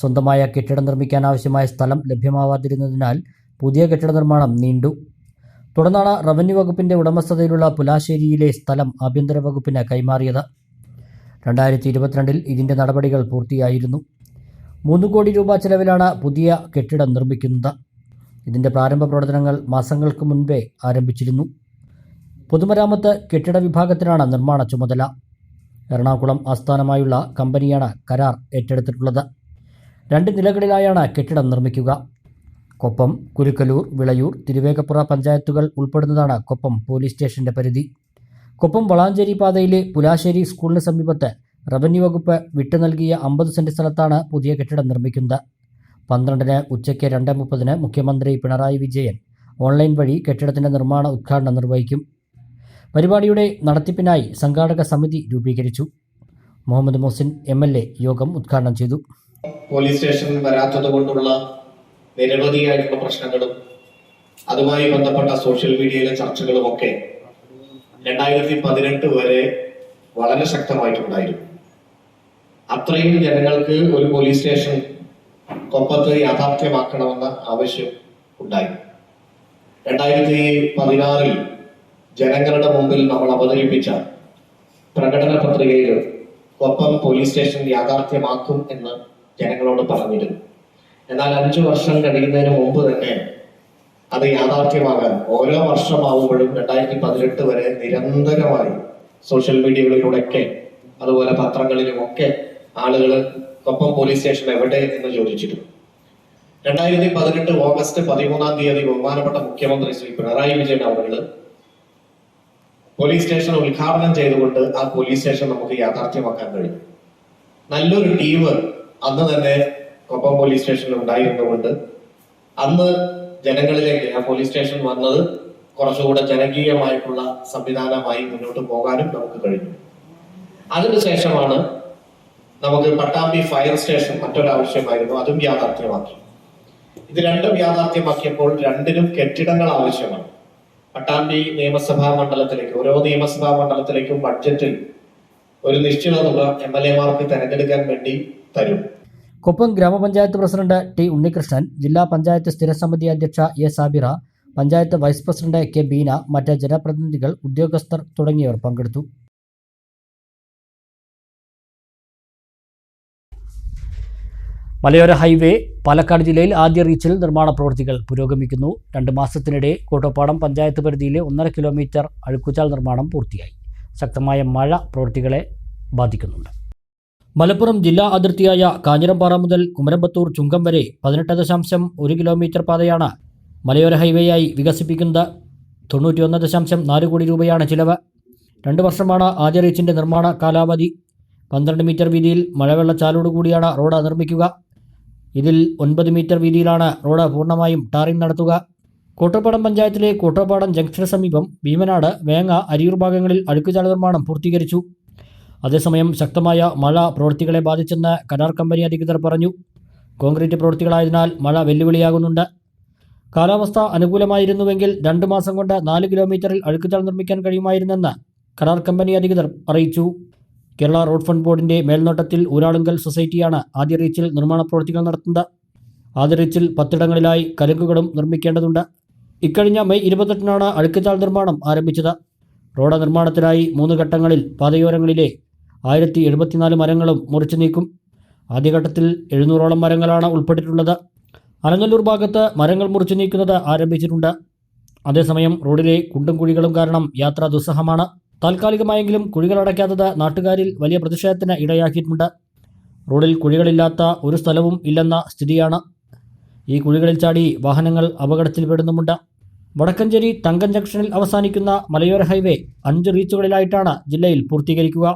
സ്വന്തമായ കെട്ടിടം നിർമ്മിക്കാൻ ആവശ്യമായ സ്ഥലം ലഭ്യമാവാതിരുന്നതിനാൽ പുതിയ കെട്ടിട നിർമ്മാണം നീണ്ടു. തുടർന്നാണ് റവന്യൂ വകുപ്പിന്റെ ഉടമസ്ഥതയിലുള്ള പുലാശ്ശേരിയിലെ സ്ഥലം ആഭ്യന്തര വകുപ്പിന് കൈമാറിയത്. 2022 ഇതിന്റെ നടപടികൾ പൂർത്തിയായിരുന്നു. 3 കോടി രൂപ ചെലവിലാണ് പുതിയ കെട്ടിടം നിർമ്മിക്കുന്നത്. ഇതിന്റെ പ്രാരംഭ പ്രവർത്തനങ്ങൾ മാസങ്ങൾക്ക് മുൻപേ ആരംഭിച്ചിരുന്നു. പൊതുമരാമത്ത് കെട്ടിട വിഭാഗത്തിനാണ് നിർമ്മാണ ചുമതല. എറണാകുളം ആസ്ഥാനമായുള്ള കമ്പനിയാണ് കരാർ ഏറ്റെടുത്തിട്ടുള്ളത്. 2 നിലകളിലായാണ് കെട്ടിടം നിർമ്മിക്കുക. കൊപ്പം, കുരുക്കലൂർ, വിളയൂർ, തിരുവേഗപ്പുറ പഞ്ചായത്തുകൾ ഉൾപ്പെടുന്നതാണ് കൊപ്പം പോലീസ് സ്റ്റേഷന്റെ പരിധി. കൊപ്പം വളാഞ്ചേരി പാതയിലെ പുലാശ്ശേരി സ്കൂളിന് സമീപത്ത് റവന്യൂ വകുപ്പ് വിട്ടു നൽകിയ 50 സെന്റ് സ്ഥലത്താണ് പുതിയ കെട്ടിടം നിർമ്മിക്കുന്നത്. 12-ന് ഉച്ചയ്ക്ക് 2:30-ന് മുഖ്യമന്ത്രി പിണറായി വിജയൻ ഓൺലൈൻ വഴി കെട്ടിടത്തിന്റെ നിർമ്മാണ ഉദ്ഘാടനം നിർവഹിക്കും. പരിപാടിയുടെ നടത്തിപ്പിനായി സംഘാടക സമിതി രൂപീകരിച്ചു. മുഹമ്മദ് മുഹസിൻ MLA യോഗം ഉദ്ഘാടനം ചെയ്തു. പോലീസ് സ്റ്റേഷൻ വരാത്തത് കൊണ്ടുള്ള നിരവധിയായിട്ടുള്ള പ്രശ്നങ്ങളും അതുമായി ബന്ധപ്പെട്ട സോഷ്യൽ മീഡിയയിലെ ചർച്ചകളുമൊക്കെ 2018 വരെ വളരെ ശക്തമായിട്ടുണ്ടായിരുന്നു. അത്രയും ജനങ്ങൾക്ക് ഒരു പോലീസ് സ്റ്റേഷൻ കൊപ്പത്ത് യാഥാർത്ഥ്യമാക്കണമെന്ന ആവശ്യം ഉണ്ടായി. 2016 ജനങ്ങളുടെ മുമ്പിൽ നമ്മൾ അവതരിപ്പിച്ച പ്രകടന പത്രികയിൽ കൊപ്പം പോലീസ് സ്റ്റേഷൻ യാഥാർത്ഥ്യമാക്കും എന്ന് ജനങ്ങളോട് പറഞ്ഞിരുന്നു. എന്നാൽ 5 വർഷം കഴിയുന്നതിന് മുമ്പ് തന്നെ അത് യാഥാർത്ഥ്യമാകാൻ ഓരോ വർഷമാവുമ്പോഴും 2018 വരെ നിരന്തരമായി സോഷ്യൽ മീഡിയകളിലൂടെയൊക്കെ അതുപോലെ പത്രങ്ങളിലുമൊക്കെ ആളുകൾ കൊപ്പം പോലീസ് സ്റ്റേഷൻ എവിടെ എന്ന് ചോദിച്ചിരുന്നു. 2018 ഓഗസ്റ്റ് 13-ാം തീയതി ബഹുമാനപ്പെട്ട മുഖ്യമന്ത്രി ശ്രീ പിണറായി വിജയൻ അവർ പോലീസ് സ്റ്റേഷൻ ഉദ്ഘാടനം ചെയ്തുകൊണ്ട് ആ പോലീസ് സ്റ്റേഷൻ നമുക്ക് യാഥാർത്ഥ്യമാക്കാൻ കഴിയും. നല്ലൊരു ടീം അന്ന് തന്നെ കൊപ്പം പോലീസ് സ്റ്റേഷനിൽ ഉണ്ടായിരുന്നുകൊണ്ട് അന്ന് ജനങ്ങളിലേക്ക് ആ പോലീസ് സ്റ്റേഷൻ വന്നത് കുറച്ചുകൂടെ ജനകീയമായിട്ടുള്ള സംവിധാനമായി മുന്നോട്ട് പോകാനും നമുക്ക് കഴിഞ്ഞു. അതിനുശേഷമാണ് നമുക്ക് പട്ടാമ്പി ഫയർ സ്റ്റേഷൻ മറ്റൊരാവശ്യമായിരുന്നു, അതും യാഥാർത്ഥ്യമാക്കി. ഇത് രണ്ടും യാഥാർത്ഥ്യമാക്കിയപ്പോൾ രണ്ടിനും കെട്ടിടങ്ങൾ ആവശ്യമാണ്. പട്ടാമ്പി നിയമസഭാ മണ്ഡലത്തിലേക്ക് ഓരോ നിയമസഭാ മണ്ഡലത്തിലേക്കും ബഡ്ജറ്റിൽ ഒരു നിശ്ചിത തുക MLA-മാർക്ക് തെരഞ്ഞെടുക്കാൻ വേണ്ടി തരും. കൊപ്പം ഗ്രാമപഞ്ചായത്ത് പ്രസിഡന്റ് ടി ഉണ്ണികൃഷ്ണൻ, ജില്ലാ പഞ്ചായത്ത് സ്ഥിരസമിതി അധ്യക്ഷ A Sabira, panchayat vice president K Beena, മറ്റ് ജനപ്രതിനിധികൾ, ഉദ്യോഗസ്ഥർ തുടങ്ങിയവർ പങ്കെടുത്തു. മലയോര ഹൈവേ പാലക്കാട് ജില്ലയിൽ ആദ്യ റീച്ചിൽ നിർമ്മാണ പ്രവൃത്തികൾ പുരോഗമിക്കുന്നു. 2 മാസത്തിനിടെ കോട്ടപ്പാടം പഞ്ചായത്ത് പരിധിയിലെ 1.5 കിലോമീറ്റർ അഴുക്കുചാൽ നിർമ്മാണം പൂർത്തിയായി. ശക്തമായ മഴ പ്രവൃത്തികളെ ബാധിക്കുന്നുണ്ട്. മലപ്പുറം ജില്ലാ അതിർത്തിയായ കാഞ്ഞിരംപാറ മുതൽ കുമരമ്പത്തൂർ ചുങ്കം വരെ 18.1 കിലോമീറ്റർ പാതയാണ് മലയോര ഹൈവേയായി വികസിപ്പിക്കുന്നത്. 91.4 കോടി രൂപയാണ് ചിലവ്. 2 വർഷമാണ് ആദ്യ റീച്ചിൻ്റെ നിർമ്മാണ കാലാവധി. 12 മീറ്റർ വീതിയിൽ മഴവെള്ളച്ചാലോടുകൂടിയാണ് റോഡ് നിർമ്മിക്കുക. ഇതിൽ 9 മീറ്റർ വീതിയിലാണ് റോഡ് പൂർണ്ണമായും ടാറിംഗ് നടത്തുക. കോട്ടപ്പാടം പഞ്ചായത്തിലെ കോട്ടപ്പാടം ജംഗ്ഷന് സമീപം ഭീമനാട്, വേങ്ങ, അരിയൂർ ഭാഗങ്ങളിൽ അഴുക്കുചാൽ നിർമ്മാണം പൂർത്തീകരിച്ചു. അതേസമയം ശക്തമായ മഴ പ്രവൃത്തികളെ ബാധിച്ചെന്ന് കരാർ കമ്പനി അധികൃതർ പറഞ്ഞു. കോൺക്രീറ്റ് പ്രവൃത്തികളായതിനാൽ മഴ വെല്ലുവിളിയാകുന്നുണ്ട്. കാലാവസ്ഥ അനുകൂലമായിരുന്നുവെങ്കിൽ 2 മാസം കൊണ്ട് 4 കിലോമീറ്ററിൽ അഴുക്കുചാൽ നിർമ്മിക്കാൻ കഴിയുമായിരുന്നെന്ന് കരാർ കമ്പനി അധികൃതർ അറിയിച്ചു. കേരള റോഡ് ഫണ്ട് ബോർഡിന്റെ മേൽനോട്ടത്തിൽ ഊരാളുങ്കൽ സൊസൈറ്റിയാണ് ആദ്യ റീച്ചിൽ നിർമ്മാണ പ്രവൃത്തികൾ നടത്തുന്നത്. ആദ്യ റീച്ചിൽ 10 ഇടങ്ങളിലായി കലുങ്കുകളും നിർമ്മിക്കേണ്ടതുണ്ട്. ഇക്കഴിഞ്ഞ മെയ് 28-നാണ് അഴുക്കുചാൽ നിർമ്മാണം ആരംഭിച്ചത്. റോഡ് നിർമ്മാണത്തിനായി 3 ഘട്ടങ്ങളിൽ പാതയോരങ്ങളിലെ 1074 മരങ്ങളും മുറിച്ചു നീക്കും. ആദ്യഘട്ടത്തിൽ 700ഓളം മരങ്ങളാണ് ഉൾപ്പെട്ടിട്ടുള്ളത്. അലനല്ലൂർ ഭാഗത്ത് മരങ്ങൾ മുറിച്ചു നീക്കുന്നത് ആരംഭിച്ചിട്ടുണ്ട്. അതേസമയം റോഡിലെ കുണ്ടും കുഴികളും കാരണം യാത്ര ദുസ്സഹമാണ്. താൽക്കാലികമായെങ്കിലും കുഴികൾ അടയ്ക്കാത്തത് നാട്ടുകാരിൽ വലിയ പ്രതിഷേധത്തിന് ഇടയാക്കിയിട്ടുണ്ട്. റോഡിൽ കുഴികളില്ലാത്ത ഒരു സ്ഥലവും ഇല്ലെന്ന സ്ഥിതിയാണ്. ഈ കുഴികളിൽ ചാടി വാഹനങ്ങൾ അപകടത്തിൽപ്പെടുന്നുമുണ്ട്. വടക്കഞ്ചേരി തങ്കം ജംഗ്ഷനിൽ അവസാനിക്കുന്ന മലയോര ഹൈവേ 5 റീച്ചുകളിലായിട്ടാണ് ജില്ലയിൽ പൂർത്തീകരിക്കുക.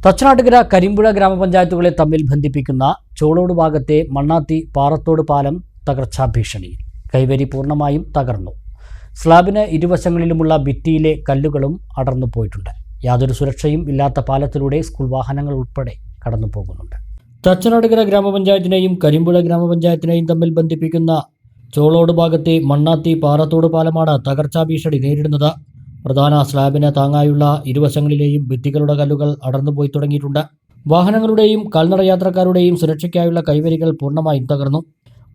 തച്ചനാട്ടുകര, കരിമ്പുഴ ഗ്രാമപഞ്ചായത്തുകളെ തമ്മിൽ ബന്ധിപ്പിക്കുന്ന ചോളോട് ഭാഗത്തെ മണ്ണാത്തി പാറത്തോട് പാലം തകർച്ചാ ഭീഷണിയിൽ. കൈവരി പൂർണ്ണമായും തകർന്നു. സ്ലാബിന് ഇരുവശങ്ങളിലുമുള്ള ഭിത്തിയിലെ കല്ലുകളും അടർന്നു പോയിട്ടുണ്ട്. യാതൊരു സുരക്ഷയും ഇല്ലാത്ത പാലത്തിലൂടെ സ്കൂൾ വാഹനങ്ങൾ ഉൾപ്പെടെ കടന്നു പോകുന്നുണ്ട്. തച്ചനാട്ടുകര ഗ്രാമപഞ്ചായത്തിനെയും കരിമ്പുഴ ഗ്രാമപഞ്ചായത്തിനെയും തമ്മിൽ ബന്ധിപ്പിക്കുന്ന ചോളോട് ഭാഗത്തെ മണ്ണാത്തി പാറത്തോട് പാലമാണ് തകർച്ചാ ഭീഷണി നേരിടുന്നത്. പ്രധാന സ്ലാബിന് താങ്ങായുള്ള ഇരുവശങ്ങളിലെയും ഭിത്തികളുടെ കല്ലുകൾ അടർന്നുപോയി തുടങ്ങിയിട്ടുണ്ട്. വാഹനങ്ങളുടെയും കാൽനട യാത്രക്കാരുടെയും സുരക്ഷയ്ക്കായുള്ള കൈവരികൾ പൂർണ്ണമായും തകർന്നു.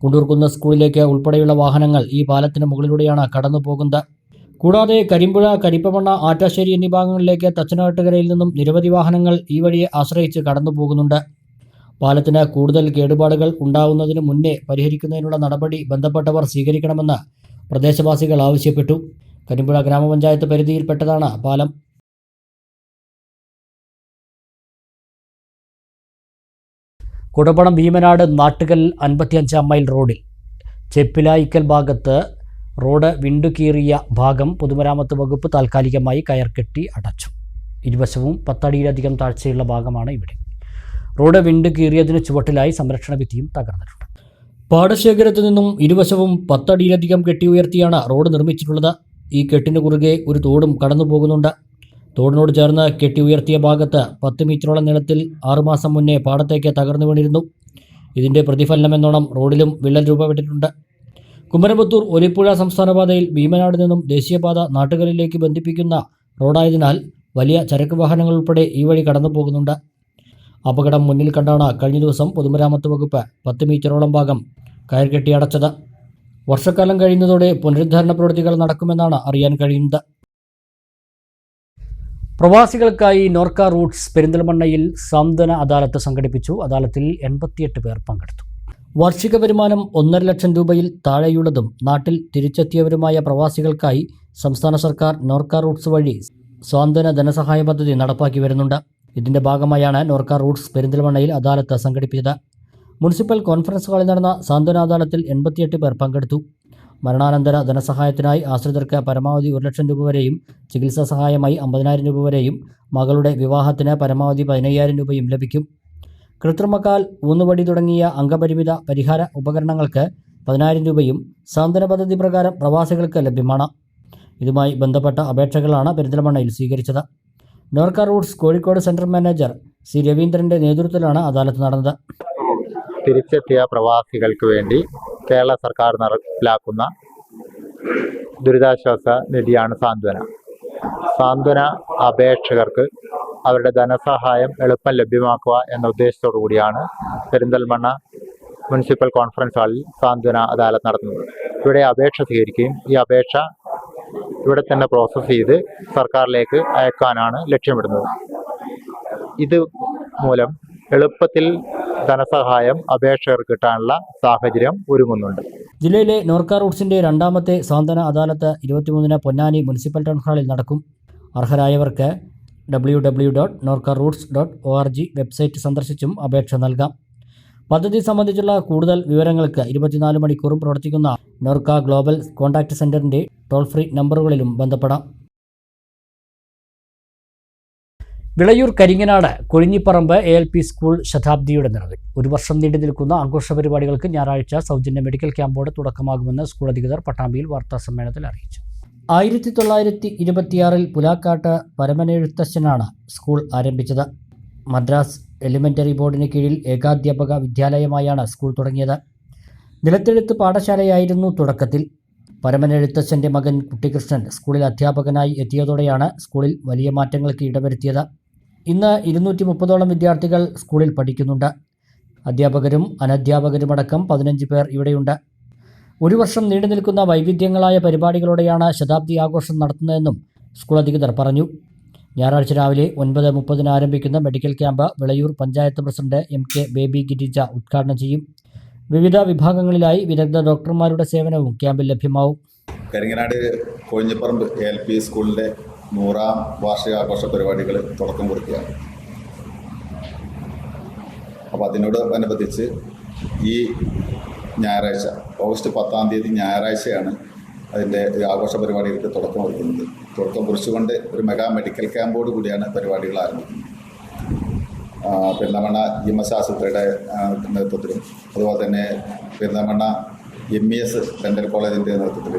കുണ്ടൂർകുന്ന് സ്കൂളിലേക്ക് ഉൾപ്പെടെയുള്ള വാഹനങ്ങൾ ഈ പാലത്തിന് മുകളിലൂടെയാണ് കടന്നു പോകുന്നത്. കൂടാതെ കരിമ്പുഴ, കരിപ്പമണ്ണ, ആറ്റാശ്ശേരി എന്നീ ഭാഗങ്ങളിലേക്ക് തച്ചനാട്ടുകരയിൽ നിന്നും നിരവധി വാഹനങ്ങൾ ഈ വഴിയെ ആശ്രയിച്ച് കടന്നു പോകുന്നുണ്ട്. പാലത്തിന് കൂടുതൽ കേടുപാടുകൾ ഉണ്ടാവുന്നതിന് മുന്നേ പരിഹരിക്കുന്നതിനുള്ള നടപടി ബന്ധപ്പെട്ടവർ സ്വീകരിക്കണമെന്ന് പ്രദേശവാസികൾ ആവശ്യപ്പെട്ടു. കരിമ്പുഴ ഗ്രാമപഞ്ചായത്ത് പരിധിയിൽപ്പെട്ടതാണ് പാലം. കുടപ്പണം ഭീമനാട് നാട്ടുകൽ 55 മൈൽ റോഡിൽ ചെപ്പിലായിക്കൽ ഭാഗത്ത് റോഡ് വിണ്ടുകീറിയ ഭാഗം പൊതുമരാമത്ത് വകുപ്പ് താൽക്കാലികമായി കയർകെട്ടി അടച്ചു. ഇരുവശവും 10 അടിയിലധികം താഴ്ചയുള്ള ഭാഗമാണ് ഇവിടെ. റോഡ് വിണ്ടുകീറിയതിന് ചുവട്ടിലായി സംരക്ഷണ ഭിത്തിയും തകർന്നിട്ടുണ്ട്. പാടശേഖരത്തു നിന്നും ഇരുവശവും 10 അടിയിലധികം കെട്ടി ഉയർത്തിയാണ് റോഡ് നിർമ്മിച്ചിട്ടുള്ളത്. ഈ കെട്ടിന് കുറുകെ ഒരു തോടും കടന്നു പോകുന്നുണ്ട്. തോടിനോട് ചേർന്ന് കെട്ടി ഉയർത്തിയ ഭാഗത്ത് 10 മീറ്ററോളം നീളത്തിൽ 6 മാസം മുന്നേ പാടത്തേക്ക് തകർന്നു വീണിരുന്നു. ഇതിൻ്റെ പ്രതിഫലനമെന്നോണം റോഡിലും വിള്ളൽ രൂപപ്പെട്ടിട്ടുണ്ട്. കുമരമ്പത്തൂർ ഒലിപ്പുഴ സംസ്ഥാനപാതയിൽ ഭീമനാട് നിന്നും ദേശീയപാത നാട്ടുകലിലേക്ക് ബന്ധിപ്പിക്കുന്ന റോഡായതിനാൽ വലിയ ചരക്ക് വാഹനങ്ങൾ ഉൾപ്പെടെ ഈ വഴി കടന്നു പോകുന്നുണ്ട്. അപകടം മുന്നിൽ കണ്ടാണ് കഴിഞ്ഞ ദിവസം പൊതുമരാമത്ത് വകുപ്പ് 10 മീറ്ററോളം ഭാഗം കയർ കെട്ടി അടച്ചത്. വർഷക്കാലം കഴിയുന്നതോടെ പുനരുദ്ധാരണ പ്രവൃത്തികൾ നടക്കുമെന്നാണ് അറിയാൻ കഴിയുന്നത്. പ്രവാസികൾക്കായി നോർക്ക റൂട്ട്സ് പെരിന്തൽമണ്ണയിൽ സാന്ത്വന അദാലത്ത് സംഘടിപ്പിച്ചു. അദാലത്തിൽ 88 പേർ പങ്കെടുത്തു. വാർഷിക വരുമാനം 1.5 ലക്ഷം രൂപയിൽ താഴെയുള്ളതും നാട്ടിൽ തിരിച്ചെത്തിയവരുമായ പ്രവാസികൾക്കായി സംസ്ഥാന സർക്കാർ നോർക്ക റൂട്ട്സ് വഴി സ്വാന്തന ധനസഹായ പദ്ധതി നടപ്പാക്കി വരുന്നുണ്ട്. ഇതിന്റെ ഭാഗമായാണ് നോർക്ക റൂട്ട്സ് പെരിന്തൽമണ്ണയിൽ അദാലത്ത് സംഘടിപ്പിച്ചത്. മുനിസിപ്പൽ കോൺഫറൻസ് ഹാളിൽ നടന്ന സാന്ത്വന അദാലത്തിൽ 88 പേർ പങ്കെടുത്തു. മരണാനന്തര ധനസഹായത്തിനായി ആശ്രിതർക്ക് പരമാവധി 1 ലക്ഷം രൂപ വരെയും ചികിത്സാ സഹായമായി 50,000 രൂപ വരെയും മകളുടെ വിവാഹത്തിന് പരമാവധി 15,000 രൂപയും ലഭിക്കും. കൃത്രിമക്കാൽ, ഊന്നുവടി തുടങ്ങിയ അംഗപരിമിത പരിഹാര ഉപകരണങ്ങൾക്ക് 10,000 രൂപയും സാന്ത്വന പദ്ധതി പ്രകാരം പ്രവാസികൾക്ക് ലഭ്യമാണ്. ഇതുമായി ബന്ധപ്പെട്ട അപേക്ഷകളാണ് പെരിന്തൽമണ്ണയിൽ സ്വീകരിച്ചത്. Norka roots Kozhikode central manager സി രവീന്ദ്രന്റെ നേതൃത്വത്തിലാണ് അദാലത്ത് നടന്നത്. തിരിച്ചെത്തിയ പ്രവാസികൾക്ക് വേണ്ടി കേരള സർക്കാർ നടപ്പിലാക്കുന്ന ദുരിതാശ്വാസ നിധിയാണ് സാന്ത്വന. സാന്ത്വന അപേക്ഷകർക്ക് അവരുടെ ധനസഹായം എളുപ്പം ലഭ്യമാക്കുക എന്ന ഉദ്ദേശത്തോടു കൂടിയാണ് പെരിന്തൽമണ്ണ മുനിസിപ്പൽ കോൺഫറൻസ് ഹാളിൽ സാന്ത്വന അദാലത്ത് നടത്തുന്നത്. ഇവിടെ അപേക്ഷ സ്വീകരിക്കുകയും ഈ അപേക്ഷ ഇവിടെ തന്നെ പ്രോസസ്സ് ചെയ്ത് സർക്കാരിലേക്ക് അയക്കാനാണ് ലക്ഷ്യമിടുന്നത്. ഇത് മൂലം എളുപ്പത്തിൽ ധനസഹായം അപേക്ഷകർക്ക് കിട്ടാനുള്ള സാഹചര്യം ഒരുങ്ങുന്നുണ്ട്. ജില്ലയിലെ നോർക്ക റൂട്ട്സിന്റെ രണ്ടാമത്തെ സാന്ത്വന അദാലത്ത് 23-ന് പൊന്നാനി മുനിസിപ്പൽ ടൗൺ ഹാളിൽ നടക്കും. അർഹരായവർക്ക് www.norkaroots.org വെബ്സൈറ്റ് സന്ദർശിച്ചും അപേക്ഷ നൽകാം. പദ്ധതി സംബന്ധിച്ചുള്ള കൂടുതൽ വിവരങ്ങൾക്ക് 24 മണിക്കൂറും പ്രവർത്തിക്കുന്ന നോർക്ക ഗ്ലോബൽ കോൺടാക്ട് സെന്ററിന്റെ ടോൾ ഫ്രീ നമ്പറുകളിലും ബന്ധപ്പെടാം. വിളയൂർ കരിങ്ങനാട് കൊഴിഞ്ഞിപ്പറമ്പ് ALP സ്കൂൾ ശതാബ്ദിയുടെ നിറവിൽ 1 വർഷം നീണ്ടു നിൽക്കുന്ന ആഘോഷ പരിപാടികൾക്ക് ഞായറാഴ്ച സൗജന്യ മെഡിക്കൽ ക്യാമ്പോടെ തുടക്കമാകുമെന്ന് സ്കൂൾ അധികൃതർ പട്ടാമ്പിയിൽ വാർത്താസമ്മേളനത്തിൽ അറിയിച്ചു. 1926 പുലാക്കാട്ട് പരമനെഴുത്തച്ഛനാണ് സ്കൂൾ ആരംഭിച്ചത്. മദ്രാസ് എലിമെന്ററി ബോർഡിന് കീഴിൽ ഏകാധ്യാപക വിദ്യാലയമായാണ് സ്കൂൾ തുടങ്ങിയത്. നിലത്തെഴുത്ത് പാഠശാലയായിരുന്നു തുടക്കത്തിൽ. പരമനെഴുത്തച്ഛൻ്റെ മകൻ കുട്ടികൃഷ്ണൻ സ്കൂളിൽ അധ്യാപകനായി എത്തിയതോടെയാണ് സ്കൂളിൽ വലിയ മാറ്റങ്ങൾക്ക് ഇടവരുത്തിയത്. ഇന്ന് 230ഓളം വിദ്യാർത്ഥികൾ സ്കൂളിൽ പഠിക്കുന്നുണ്ട്. അധ്യാപകരും അനധ്യാപകരുമടക്കം 15 പേർ ഇവിടെയുണ്ട്. 1 വർഷം നീണ്ടു നിൽക്കുന്ന വൈവിധ്യങ്ങളായ പരിപാടികളോടെയാണ് ശതാബ്ദി ആഘോഷം നടത്തുന്നതെന്നും സ്കൂൾ അധികൃതർ പറഞ്ഞു. ഞായറാഴ്ച രാവിലെ 9:30 ആരംഭിക്കുന്ന medical camp Vilayur panchayat president MK baby Girija ഉദ്ഘാടനം ചെയ്യും. വിവിധ വിഭാഗങ്ങളിലായി വിദഗ്ധ ഡോക്ടർമാരുടെ സേവനവും ക്യാമ്പിൽ ലഭ്യമാവും. കരിങ്ങനാട് കൊഴിഞ്ഞിപ്പറമ്പ് ALP സ്കൂളിൻ്റെ 100ാം വാർഷികാഘോഷ പരിപാടികൾ തുടക്കം കുറിക്കുകയാണ്. അപ്പോൾ അതിനോടനുബന്ധിച്ച് ഈ ഞായറാഴ്ച ഓഗസ്റ്റ് 10-ാം തീയതി ഞായറാഴ്ചയാണ് അതിൻ്റെ ആഘോഷ പരിപാടികൾക്ക് തുടക്കം കുറിക്കുന്നത്. തുടക്കം കുറിച്ചുകൊണ്ട് ഒരു മെഗാ മെഡിക്കൽ ക്യാമ്പോട് കൂടിയാണ് പരിപാടികൾ ആരംഭിക്കുന്നത്. പെരിന്തൽമണ്ണ EMS ആശുപത്രിയുടെ നേതൃത്വത്തിലും അതുപോലെ തന്നെ പെരിന്തൽമണ്ണ MES ഡെൻ്റൽ കോളേജിൻ്റെ നേതൃത്വത്തിൽ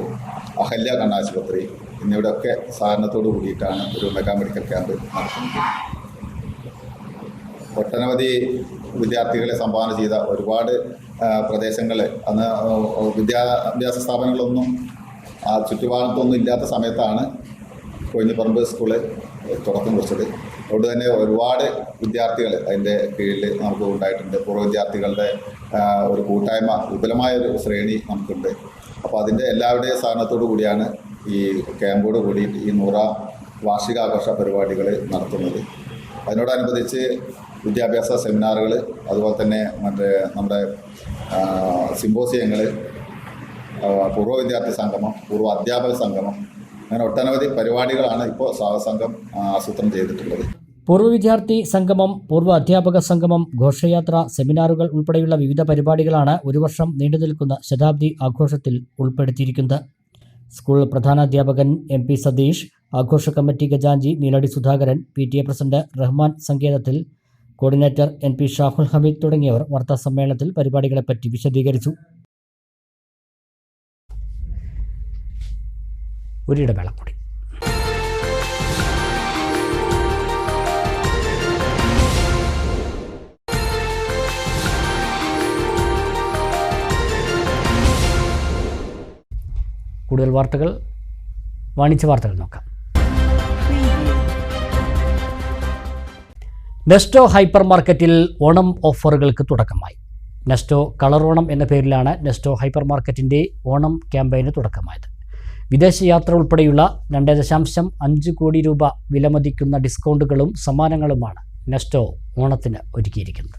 അഹല്യ കണ്ണാശുപത്രി എന്നിവയുടെയൊക്കെ സഹകരണത്തോടു കൂടിയിട്ടാണ് ഒരു മെഗാ മെഡിക്കൽ ക്യാമ്പ് നടത്തുന്നത്. ഒട്ടനവധി വിദ്യാർത്ഥികളെ സംഭാവന ചെയ്ത ഒരുപാട് പ്രദേശങ്ങൾ അന്ന് വിദ്യാഭ്യാസ സ്ഥാപനങ്ങളൊന്നും ആ ചുറ്റുപാടത്തൊന്നും ഇല്ലാത്ത സമയത്താണ് കൊഴിഞ്ഞിപ്പറമ്പ് സ്കൂള് തുടക്കം കുറിച്ചത്. അതുകൊണ്ട് തന്നെ ഒരുപാട് വിദ്യാർത്ഥികൾ അതിൻ്റെ കീഴിൽ നമുക്ക് ഉണ്ടായിട്ടുണ്ട്. പൂർവ്വ വിദ്യാർത്ഥികളുടെ ഒരു കൂട്ടായ്മ, വിപുലമായ ഒരു ശ്രേണി നമുക്കുണ്ട്. അപ്പോൾ അതിൻ്റെ എല്ലാവരുടെയും സഹകരണത്തോടു കൂടിയാണ് ഈ ക്യാമ്പോട് കൂടിയിട്ട് ഈ 100ാം വാർഷികാഘോഷ പരിപാടികൾ നടത്തുന്നത്. അതിനോടനുബന്ധിച്ച് വിദ്യാഭ്യാസ സെമിനാറുകൾ, അതുപോലെ തന്നെ നമ്മുടെ സിമ്പോസിയങ്ങൾ, പൂർവ്വ വിദ്യാർത്ഥി സംഗമം, പൂർവ്വ അധ്യാപക സംഗമം, അങ്ങനെ ഒട്ടനവധി പരിപാടികളാണ് ഇപ്പോൾ സംഘം ആസൂത്രണം ചെയ്തിട്ടുള്ളത്. പൂർവ്വ വിദ്യാർത്ഥി സംഗമം, പൂർവ്വ അധ്യാപക സംഗമം, ഘോഷയാത്ര, സെമിനാറുകൾ ഉൾപ്പെടെയുള്ള വിവിധ പരിപാടികളാണ് 1 വർഷം നീണ്ടു നിൽക്കുന്ന ശതാബ്ദി ആഘോഷത്തിൽ ഉൾപ്പെടുത്തിയിരിക്കുന്നത്. സ്കൂൾ പ്രധാനാധ്യാപകൻ MP സതീഷ്, ആഘോഷ കമ്മിറ്റി ഖജാൻജി Neeladi Sudhakaran, PTA president Rahman Sankethathil, coordinator NP Shahul Hameed തുടങ്ങിയവർ വാർത്താസമ്മേളനത്തിൽ പരിപാടികളെപ്പറ്റി വിശദീകരിച്ചു. ഒരിടവേള കൂടി. കൂടുതൽ വാർത്തകൾ, വാണിജ്യ വാർത്തകൾ നോക്കാം. നെസ്റ്റോ ഹൈപ്പർ മാർക്കറ്റിൽ ഓണം ഓഫറുകൾക്ക് തുടക്കമായി. നെസ്റ്റോ കളർ ഓണം എന്ന പേരിലാണ് നെസ്റ്റോ ഹൈപ്പർ മാർക്കറ്റിൻ്റെ ഓണം ക്യാമ്പയിന് തുടക്കമായത്. വിദേശയാത്ര ഉൾപ്പെടെയുള്ള 2.5 കോടി രൂപ വിലമതിക്കുന്ന ഡിസ്കൗണ്ടുകളും സമ്മാനങ്ങളുമാണ് നെസ്റ്റോ ഓണത്തിന് ഒരുക്കിയിരിക്കുന്നത്.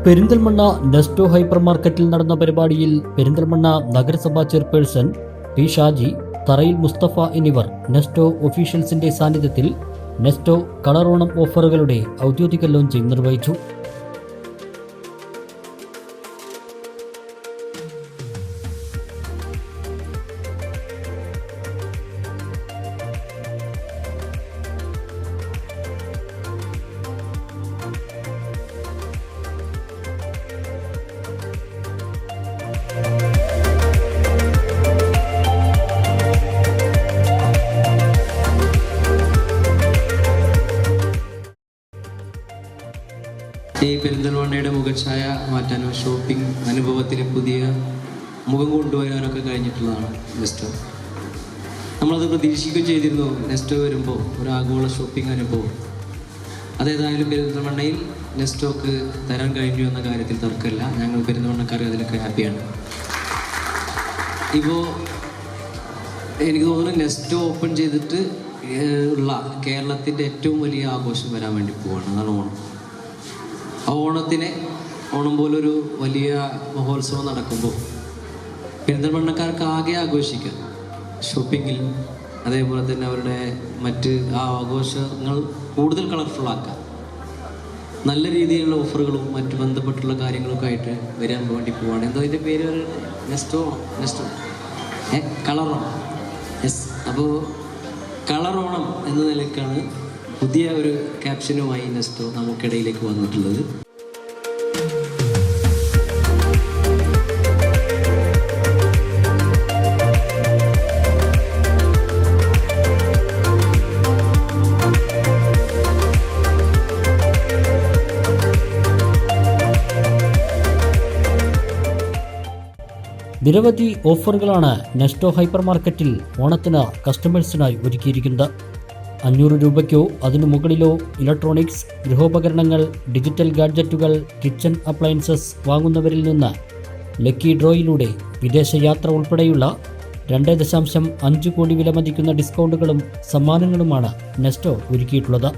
പെരിന്തൽമണ്ണ നെസ്റ്റോ ഹൈപ്പർ മാർക്കറ്റിൽ നടന്ന പരിപാടിയിൽ പെരിന്തൽമണ്ണ നഗരസഭാ ചെയർപേഴ്സൺ പി ഷാജി, തറയിൽ മുസ്തഫ എന്നിവർ നെസ്റ്റോ ഒഫീഷ്യൽസിന്റെ സാന്നിധ്യത്തിൽ നെസ്റ്റോ കളറോണം ഓഫറുകളുടെ ഔദ്യോഗിക ലോഞ്ചിംഗ് നിർവഹിച്ചു. ഈ പെരിന്തൽമണ്ണയുടെ മുഖച്ഛായ മാറ്റാനോ ഷോപ്പിംഗ് അനുഭവത്തിൽ പുതിയ മുഖം കൊണ്ടുവരാനൊക്കെ കഴിഞ്ഞിട്ടുള്ളതാണ് നെസ്റ്റോ. നമ്മളത് പ്രതീക്ഷിക്കുകയും ചെയ്തിരുന്നു. നെസ്റ്റോ വരുമ്പോൾ ഒരു ആഗോള ഷോപ്പിംഗ് അനുഭവം അതേതായാലും പെരിന്തൽമണ്ണയിൽ നെസ്റ്റോക്ക് തരാൻ കഴിഞ്ഞു എന്ന കാര്യത്തിൽ തർക്കമില്ല. ഞങ്ങൾ പെരിന്തൽമണ്ണക്കാർ അതിലൊക്കെ ഹാപ്പിയാണ്. ഇപ്പോൾ എനിക്ക് തോന്നുന്നു നെസ്റ്റോ ഓപ്പൺ ചെയ്തിട്ട് ഉള്ള കേരളത്തിൻ്റെ ഏറ്റവും വലിയ ആഘോഷം വരാൻ വേണ്ടി പോവാണ്. അതാണ് ഓണം. ആ ഓണം പോലൊരു വലിയ മഹോത്സവം നടക്കുമ്പോൾ പെരിന്തൽമണ്ണക്കാർക്ക് ആകെ ആഘോഷിക്കാം. ഷോപ്പിങ്ങിൽ അതേപോലെ തന്നെ അവരുടെ മറ്റ് ആ ആഘോഷങ്ങൾ കൂടുതൽ കളർഫുള്ളാക്കാം. നല്ല രീതിയിലുള്ള ഓഫറുകളും മറ്റു ബന്ധപ്പെട്ടുള്ള കാര്യങ്ങളൊക്കെ ആയിട്ട് വരാൻ വേണ്ടി പോവാണ്. എന്താ അതിൻ്റെ പേര്? നെസ്റ്റോ കളറോണം. യെസ്. അപ്പോൾ കളറോണം എന്ന നിലയ്ക്കാണ് പുതിയ ഒരു ക്യാപ്ഷനുമായി നെസ്റ്റോ നമുക്കിടയിലേക്ക് വന്നിട്ടുള്ളത്. നിരവധി ഓഫറുകളാണ് നെസ്റ്റോ ഹൈപ്പർ മാർക്കറ്റിൽ ഓണത്തിന് കസ്റ്റമേഴ്സിനായി ഒരുക്കിയിരിക്കുന്നത്. 500 രൂപയ്ക്കോ അതിനു മുകളിലോ ഇലക്ട്രോണിക്സ്, ഗൃഹോപകരണങ്ങൾ, ഡിജിറ്റൽ ഗാഡ്ജറ്റുകൾ, കിച്ചൺ അപ്ലയൻസസ് വാങ്ങുന്നവരിൽ നിന്ന് ലക്കി ഡ്രോയിലൂടെ വിദേശയാത്ര ഉൾപ്പെടെയുള്ള 2.5 കോടി വിലമതിക്കുന്ന ഡിസ്കൗണ്ടുകളും സമ്മാനങ്ങളുമാണ് നെസ്റ്റോ ഒരുക്കിയിട്ടുള്ളത്.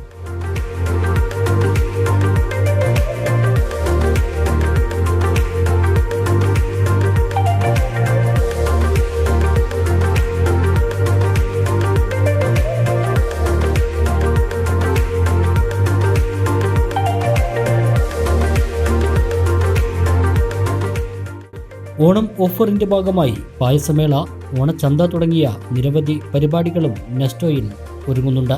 ഓണം ഓഫറിന്റെ ഭാഗമായി പായസമേള, ഓണച്ചന്ത തുടങ്ങിയ നിരവധി പരിപാടികളും നെസ്റ്റോയിൽ ഒരുങ്ങുന്നുണ്ട്.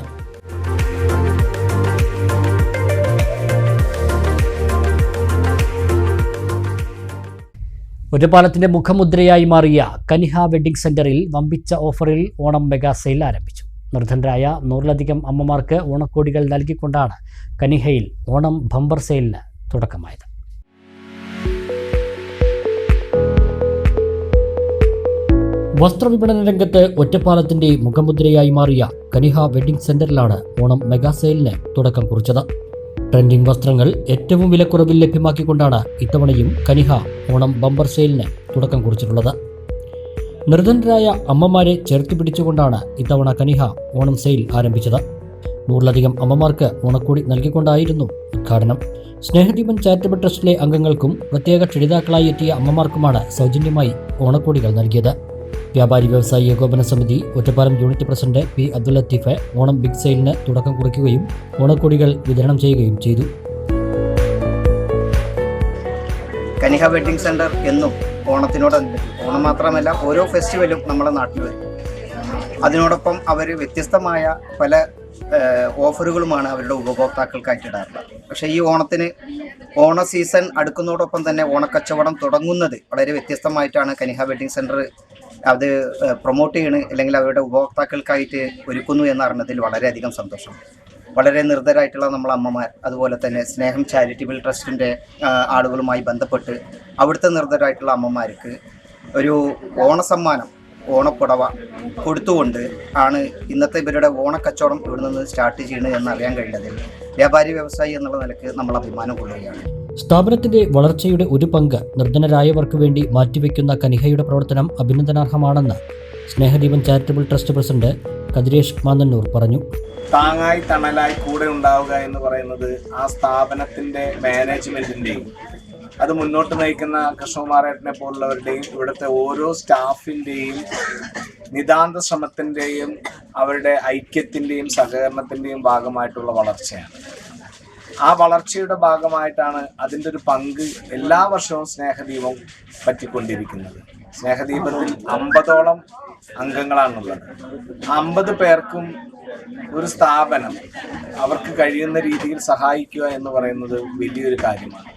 ഒറ്റപ്പാലത്തിന്റെ മുഖമുദ്രയായി മാറിയ കനിഹ വെഡ്ഡിംഗ് സെന്ററിൽ വമ്പിച്ച ഓഫറിൽ ഓണം മെഗാ സെയിൽ ആരംഭിച്ചു. നിർധനരായ 100-ലധികം അമ്മമാർക്ക് ഓണക്കോടികൾ നൽകിക്കൊണ്ടാണ് കനിഹയിൽ ഓണം ബമ്പർ സെയിലിന് തുടക്കമായത്. വസ്ത്രവിപണന രംഗത്ത് ഒറ്റപ്പാലത്തിന്റെ മുഖമുദ്രയായി മാറിയ കനിഹ വെഡ്ഡിംഗ് സെന്ററിലാണ് ഓണം മെഗാ സെയിലിന് തുടക്കം കുറിച്ചത്. ട്രെൻഡിംഗ് വസ്ത്രങ്ങൾ ഏറ്റവും വിലക്കുറവിൽ ലഭ്യമാക്കിക്കൊണ്ടാണ് ഇത്തവണയും കനിഹ ഓണം ബമ്പർ സെയിലിന് തുടക്കം കുറിച്ചിട്ടുള്ളത്. നിർധനരായ അമ്മമാരെ ചേർത്ത് പിടിച്ചുകൊണ്ടാണ് ഇത്തവണ കനിഹ ഓണം സെയിൽ ആരംഭിച്ചത്. 100-ലധികം അമ്മമാർക്ക് ഓണക്കോടി നൽകിക്കൊണ്ടായിരുന്നു ഉദ്ഘാടനം. സ്നേഹദീപൻ ചാരിറ്റബിൾ ട്രസ്റ്റിലെ അംഗങ്ങൾക്കും പ്രത്യേക ക്ഷണിതാക്കളായി എത്തിയ അമ്മമാർക്കുമാണ് സൗജന്യമായി ഓണക്കോടികൾ നൽകിയത്. വ്യാപാരി വ്യവസായി ഏകോപന സമിതി ഒറ്റപ്പാലം യൂണിറ്റ് പ്രസിഡന്റ് പി അബ്ദുൽ ലത്തീഫ് ഓണം ബിഗ് സെയിലിന് തുടക്കം കുറിക്കുകയും ഓണക്കോടികൾ വിതരണം ചെയ്യുകയും ചെയ്തു. കനിഹ വെഡ്ഡിംഗ് സെന്റർ എന്നും ഓണത്തിനോടനുബന്ധിച്ച്, ഓണം മാത്രമല്ല ഓരോ ഫെസ്റ്റിവലും നമ്മുടെ നാട്ടിൽ വരും. അതിനോടൊപ്പം അവർ വ്യത്യസ്തമായ പല ഓഫറുകളുമാണ് അവരുടെ ഉപഭോക്താക്കൾക്കായിട്ട് ഇടാറുള്ളത്. പക്ഷേ ഈ ഓണ സീസൺ അടുക്കുന്നതോടൊപ്പം തന്നെ ഓണക്കച്ചവടം തുടങ്ങുന്നത് വളരെ വ്യത്യസ്തമായിട്ടാണ് കനിഹ വെഡ്ഡിംഗ് സെന്റർ അത് പ്രൊമോട്ട് ചെയ്യണ്, അല്ലെങ്കിൽ അവരുടെ ഉപഭോക്താക്കൾക്കായിട്ട് ഒരുക്കുന്നു എന്നറിഞ്ഞതിൽ വളരെയധികം സന്തോഷം. വളരെ നിർദ്ധരായിട്ടുള്ള നമ്മളെ അമ്മമാർ, അതുപോലെ തന്നെ സ്നേഹം ചാരിറ്റബിൾ ട്രസ്റ്റിൻ്റെ ആളുകളുമായി ബന്ധപ്പെട്ട് അവിടുത്തെ നിർദ്ധരായിട്ടുള്ള അമ്മമാർക്ക് ഒരു ഓണസമ്മാനം, ഓണപ്പുടവ കൊടുത്തുകൊണ്ട് ആണ് ഇന്നത്തെ ഇവരുടെ ഓണക്കച്ചവടം ഇവിടെ നിന്ന് സ്റ്റാർട്ട് ചെയ്യുന്നത് എന്നറിയാൻ കഴിഞ്ഞതിൽ വ്യാപാരി വ്യവസായി എന്നുള്ള നിലയ്ക്ക് നമ്മൾ അഭിമാനം കൊള്ളുകയാണ്. സ്ഥാപനത്തിന്റെ വളർച്ചയുടെ ഒരു പങ്ക് നിർധനരായവർക്ക് വേണ്ടി മാറ്റിവെക്കുന്ന കനിഹയുടെ പ്രവർത്തനം അഭിനന്ദനാർഹമാണെന്ന് Snehadeepan charitable trust president Kathiresh Mannannur പറഞ്ഞു. താങ്ങായി തണലായി കൂടെ ഉണ്ടാവുക എന്ന് പറയുന്നത് ആ സ്ഥാപനത്തിന്റെ മാനേജ്മെന്റിന്റെയും അത് മുന്നോട്ട് നയിക്കുന്ന കൃഷ്ണകുമാരേട്ടനെ പോലുള്ളവരുടെയും ഇവിടുത്തെ ഓരോ സ്റ്റാഫിൻ്റെയും നിതാന്ത ശ്രമത്തിൻ്റെയും അവരുടെ ഐക്യത്തിൻ്റെയും സഹകരണത്തിൻ്റെയും ഭാഗമായിട്ടുള്ള വളർച്ചയാണ്. ആ വളർച്ചയുടെ ഭാഗമായിട്ടാണ് അതിൻ്റെ ഒരു പങ്ക് എല്ലാ വർഷവും സ്നേഹദീപം പറ്റിക്കൊണ്ടിരിക്കുന്നത്. സ്നേഹദീപത്തിൽ 50ഓളം അംഗങ്ങളാണുള്ളത്. 50 പേർക്കും ഒരു സ്ഥാപനം അവർക്ക് കഴിയുന്ന രീതിയിൽ സഹായിക്കുക എന്ന് പറയുന്നത് വലിയൊരു കാര്യമാണ്.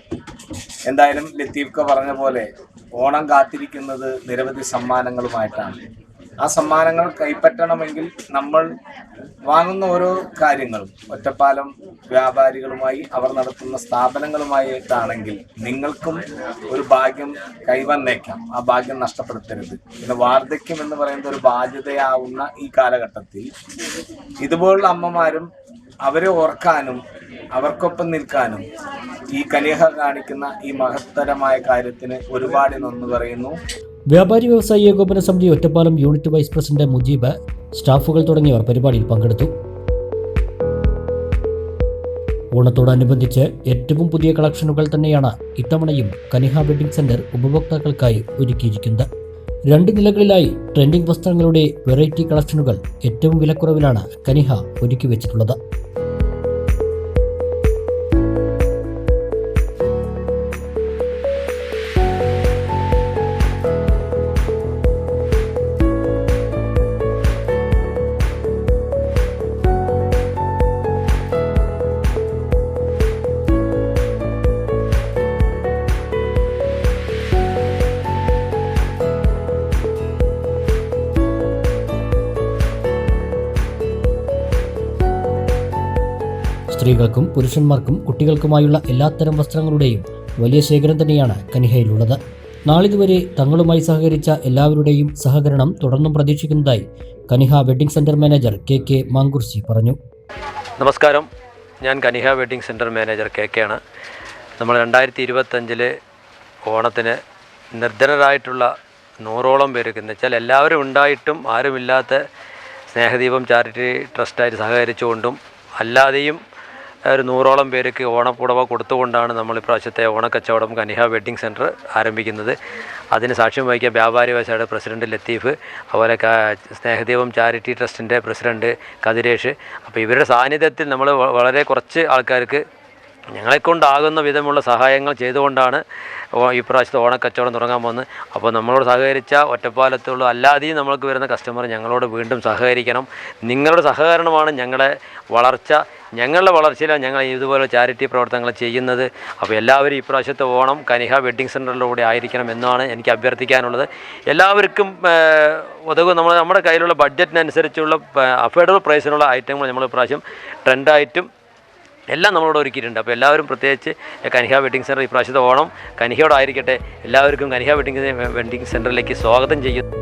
എന്തായാലും ലത്തീഫ്ക പറഞ്ഞ പോലെ ഓണം കാത്തിരിക്കുന്നത് നിരവധി സമ്മാനങ്ങളുമായിട്ടാണ്. ആ സമ്മാനങ്ങൾ കൈപ്പറ്റണമെങ്കിൽ നമ്മൾ വാങ്ങുന്ന ഓരോ കാര്യങ്ങളും ഒറ്റപ്പാലം വ്യാപാരികളുമായി അവർ നടത്തുന്ന സ്ഥാപനങ്ങളുമായിട്ടാണെങ്കിൽ നിങ്ങൾക്കും ഒരു ഭാഗ്യം കൈവന്നേക്കാം. ആ ഭാഗ്യം നഷ്ടപ്പെടുത്തരുത്. പിന്നെ വാർദ്ധക്യം എന്ന് പറയുന്നത് ഒരു ബാധ്യതയാവുന്ന ഈ കാലഘട്ടത്തിൽ ഇതുപോലുള്ള അമ്മമാരും അവരെ ഓർക്കാനും അവർക്കൊപ്പം നിൽക്കാനും ഈ കനിഹ കാണിക്കുന്ന ഈ മഹത്തരമായ കാര്യത്തിന് ഒരുപാട് നന്ദി പറയുന്നു. വ്യാപാരി വ്യവസായി ഏകോപന സമിതി Ottapalam unit vice president Mujeeb, സ്റ്റാഫുകൾ തുടങ്ങിയവർ പരിപാടിയിൽ പങ്കെടുത്തു. ഓണത്തോടനുബന്ധിച്ച് ഏറ്റവും പുതിയ കളക്ഷനുകൾ തന്നെയാണ് ഇത്തവണയും കനിഹ വെഡ്ഡിംഗ് സെന്റർ ഉപഭോക്താക്കൾക്കായി ഒരുക്കിയിരിക്കുന്നത്. 2 നിലകളിലായി ട്രെൻഡിംഗ് വസ്ത്രങ്ങളുടെ വെറൈറ്റി കളക്ഷനുകൾ ഏറ്റവും വിലക്കുറവിലാണ് കനിഹ ഒരുക്കി വെച്ചിട്ടുള്ളത്. സ്ത്രീകൾക്കും പുരുഷന്മാർക്കും കുട്ടികൾക്കുമായുള്ള എല്ലാത്തരം വസ്ത്രങ്ങളുടെയും വലിയ ശേഖരം തന്നെയാണ് കനിഹയിലുള്ളത്. നാളിതുവരെ തങ്ങളുമായി സഹകരിച്ച എല്ലാവരുടെയും സഹകരണം തുടർന്നും പ്രതീക്ഷിക്കുന്നതായി Kaniha wedding centre manager K Mankursi പറഞ്ഞു. നമസ്കാരം, ഞാൻ Kaniha wedding centre manager K ആണ്. നമ്മൾ 2025 ഓണത്തിന് നിർധനരായിട്ടുള്ള 100ഓളം പേർക്ക്, എന്ന് വെച്ചാൽ എല്ലാവരും ഉണ്ടായിട്ടും ആരുമില്ലാത്ത സ്നേഹദീപം ചാരിറ്റി ട്രസ്റ്റായിട്ട് സഹകരിച്ചുകൊണ്ടും അല്ലാതെയും ഒരു 100ഓളം പേർക്ക് ഓണപ്പുടവ കൊടുത്തുകൊണ്ടാണ് നമ്മൾ ഇപ്രാവശ്യത്തെ ഓണക്കച്ചവടം കനിഹ വെഡ്ഡിംഗ് സെൻറ്റർ ആരംഭിക്കുന്നത്. അതിന് സാക്ഷ്യം വഹിക്കുക വ്യാപാരി വ്യവസായിയുടെ പ്രസിഡന്റ് ലത്തീഫ്, അതുപോലെ സ്നേഹദീപം ചാരിറ്റി ട്രസ്റ്റിൻ്റെ പ്രസിഡന്റ് കതിരേഷ്. അപ്പോൾ ഇവരുടെ സാന്നിധ്യത്തിൽ നമ്മൾ വളരെ കുറച്ച് ആൾക്കാർക്ക് ഞങ്ങളെക്കൊണ്ടാകുന്ന വിധമുള്ള സഹായങ്ങൾ ചെയ്തുകൊണ്ടാണ് ഈ പ്രാവശ്യത്തെ ഓണക്കച്ചവടം തുടങ്ങാൻ പോകുന്നത്. അപ്പോൾ നമ്മളോട് സഹകരിച്ച ഒറ്റപ്പാലത്തുള്ള അല്ലാതെയും നമ്മൾക്ക് വരുന്ന കസ്റ്റമർ ഞങ്ങളോട് വീണ്ടും സഹകരിക്കണം. നിങ്ങളുടെ സഹകരണമാണ് ഞങ്ങളുടെ വളർച്ച. ഞങ്ങളുടെ വളർച്ചയിലാണ് ഞങ്ങൾ ഇതുപോലെ ചാരിറ്റി പ്രവർത്തനങ്ങൾ ചെയ്യുന്നത്. അപ്പോൾ എല്ലാവരും ഈ പ്രാവശ്യത്തെ ഓണം കനിഹ വെഡ്ഡിംഗ് സെൻറ്ററിലൂടെ ആയിരിക്കണം എന്നാണ് എനിക്ക് അഭ്യർത്ഥിക്കാനുള്ളത്. എല്ലാവർക്കും നമ്മുടെ കയ്യിലുള്ള ബഡ്ജറ്റിനനുസരിച്ചുള്ള അഫോർഡബിൾ പ്രൈസിനുള്ള ഐറ്റങ്ങൾ നമ്മൾ ഇപ്രാവശ്യം ട്രെൻഡായിട്ടും എല്ലാം നമ്മളോട് ഒരുക്കിയിട്ടുണ്ട്. അപ്പോൾ എല്ലാവരും പ്രത്യേകിച്ച് കനിഹ വെഡ്ഡിംഗ് സെൻറ്റർ ഈ പ്രാവശ്യത്തെ ഓണം കനിഹയോടായിരിക്കട്ടെ. എല്ലാവർക്കും കനിഹ വെഡ്ഡിംഗ് സെൻറ്ററിലേക്ക് സ്വാഗതം ചെയ്യുന്നു.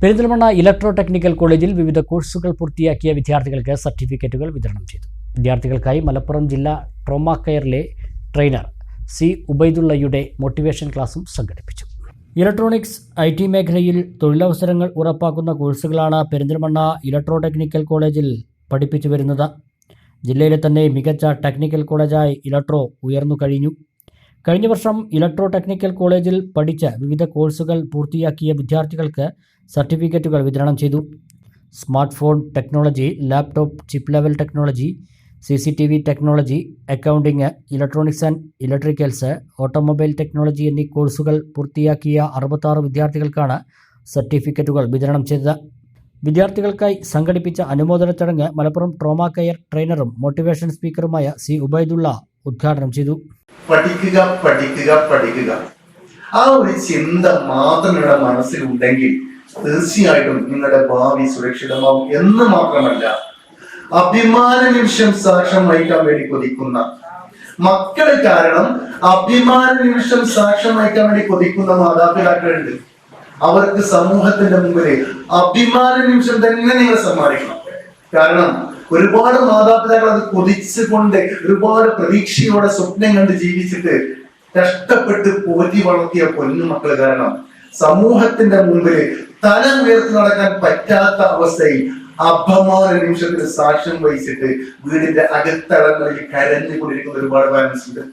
പെരിന്തൽമണ്ണ ഇലക്ട്രോ ടെക്നിക്കൽ കോളേജിൽ വിവിധ കോഴ്സുകൾ പൂർത്തിയാക്കിയ വിദ്യാർത്ഥികൾക്ക് സർട്ടിഫിക്കറ്റുകൾ വിതരണം ചെയ്തു. വിദ്യാർത്ഥികൾക്കായി മലപ്പുറം ജില്ലാ ട്രോമ കെയറിലെ ട്രെയിനർ സി ഉബൈദുള്ളയുടെ മോട്ടിവേഷൻ ക്ലാസും സംഘടിപ്പിച്ചു. ഇലക്ട്രോണിക്സ് IT മേഖലയിൽ തൊഴിലവസരങ്ങൾ ഉറപ്പാക്കുന്ന കോഴ്സുകളാണ് പെരിന്തൽമണ്ണ ഇലക്ട്രോ ടെക്നിക്കൽ കോളേജിൽ പഠിപ്പിച്ചു വരുന്നത്. ജില്ലയിലെ തന്നെ മികച്ച ടെക്നിക്കൽ കോളേജായി ഇലക്ട്രോ ഉയർന്നു കഴിഞ്ഞു. കഴിഞ്ഞ വർഷം ഇലക്ട്രോ ടെക്നിക്കൽ കോളേജിൽ പഠിച്ച വിവിധ കോഴ്സുകൾ പൂർത്തിയാക്കിയ വിദ്യാർത്ഥികൾക്ക് സർട്ടിഫിക്കറ്റുകൾ വിതരണം ചെയ്തു. Smart phone technology, laptop chip level technology, CCTV technology, accounting, electronics and electricals, automobile technology എന്നീ കോഴ്സുകൾ പൂർത്തിയാക്കിയ 66 വിദ്യാർത്ഥികൾക്കാണ് സർട്ടിഫിക്കറ്റുകൾ വിതരണം ചെയ്തത്. വിദ്യാർത്ഥികൾക്കായി സംഘടിപ്പിച്ച അനുമോദന ചടങ്ങ് മലപ്പുറം ട്രോമ കെയർ ട്രെയിനറും മോട്ടിവേഷൻ സ്പീക്കറുമായ സി ഉബൈദുള്ള ഉദ്ഘാടനം ചെയ്തു. പഠിക്കുക പഠിക്കുക പഠിക്കുക, ആ ഒരു ചിന്ത മാത്രം നിങ്ങളുടെ മനസ്സിലുണ്ടെങ്കിൽ തീർച്ചയായിട്ടും നിങ്ങളുടെ ഭാവി സുരക്ഷിതമാവും എന്ന് മാത്രമല്ല, അഭിമാന നിമിഷം സാക്ഷ്യം വഹിക്കാൻ വേണ്ടി കൊതിക്കുന്ന മക്കള് കാരണം അഭിമാന നിമിഷം സാക്ഷ്യം വഹിക്കാൻ വേണ്ടി കൊതിക്കുന്ന മാതാപിതാക്കളുണ്ട്. അവർക്ക് സമൂഹത്തിന്റെ മുമ്പിൽ അഭിമാന നിമിഷം തന്നെ നിങ്ങൾ സമ്മാനിക്കണം. കാരണം ഒരുപാട് മാതാപിതാക്കൾ അത് കൊതിച്ചുകൊണ്ട് ഒരുപാട് പ്രതീക്ഷയോടെ സ്വപ്നം കണ്ട് ജീവിച്ചിട്ട് കഷ്ടപ്പെട്ട് പോറ്റി വളർത്തിയ പൊന്നു മക്കൾ കാരണം സമൂഹത്തിന്റെ മുമ്പിൽ തല ഉയർത്തി നടക്കാൻ പറ്റാത്ത അവസ്ഥയിൽ അപമാന നിമിഷത്തിന് സാക്ഷ്യം വഹിച്ചിട്ട് വീടിന്റെ അകത്തളങ്ങളിൽ കരഞ്ഞുകൊണ്ടിരിക്കുന്ന ഒരുപാട് പാരന്റ്സ് ഉണ്ട്.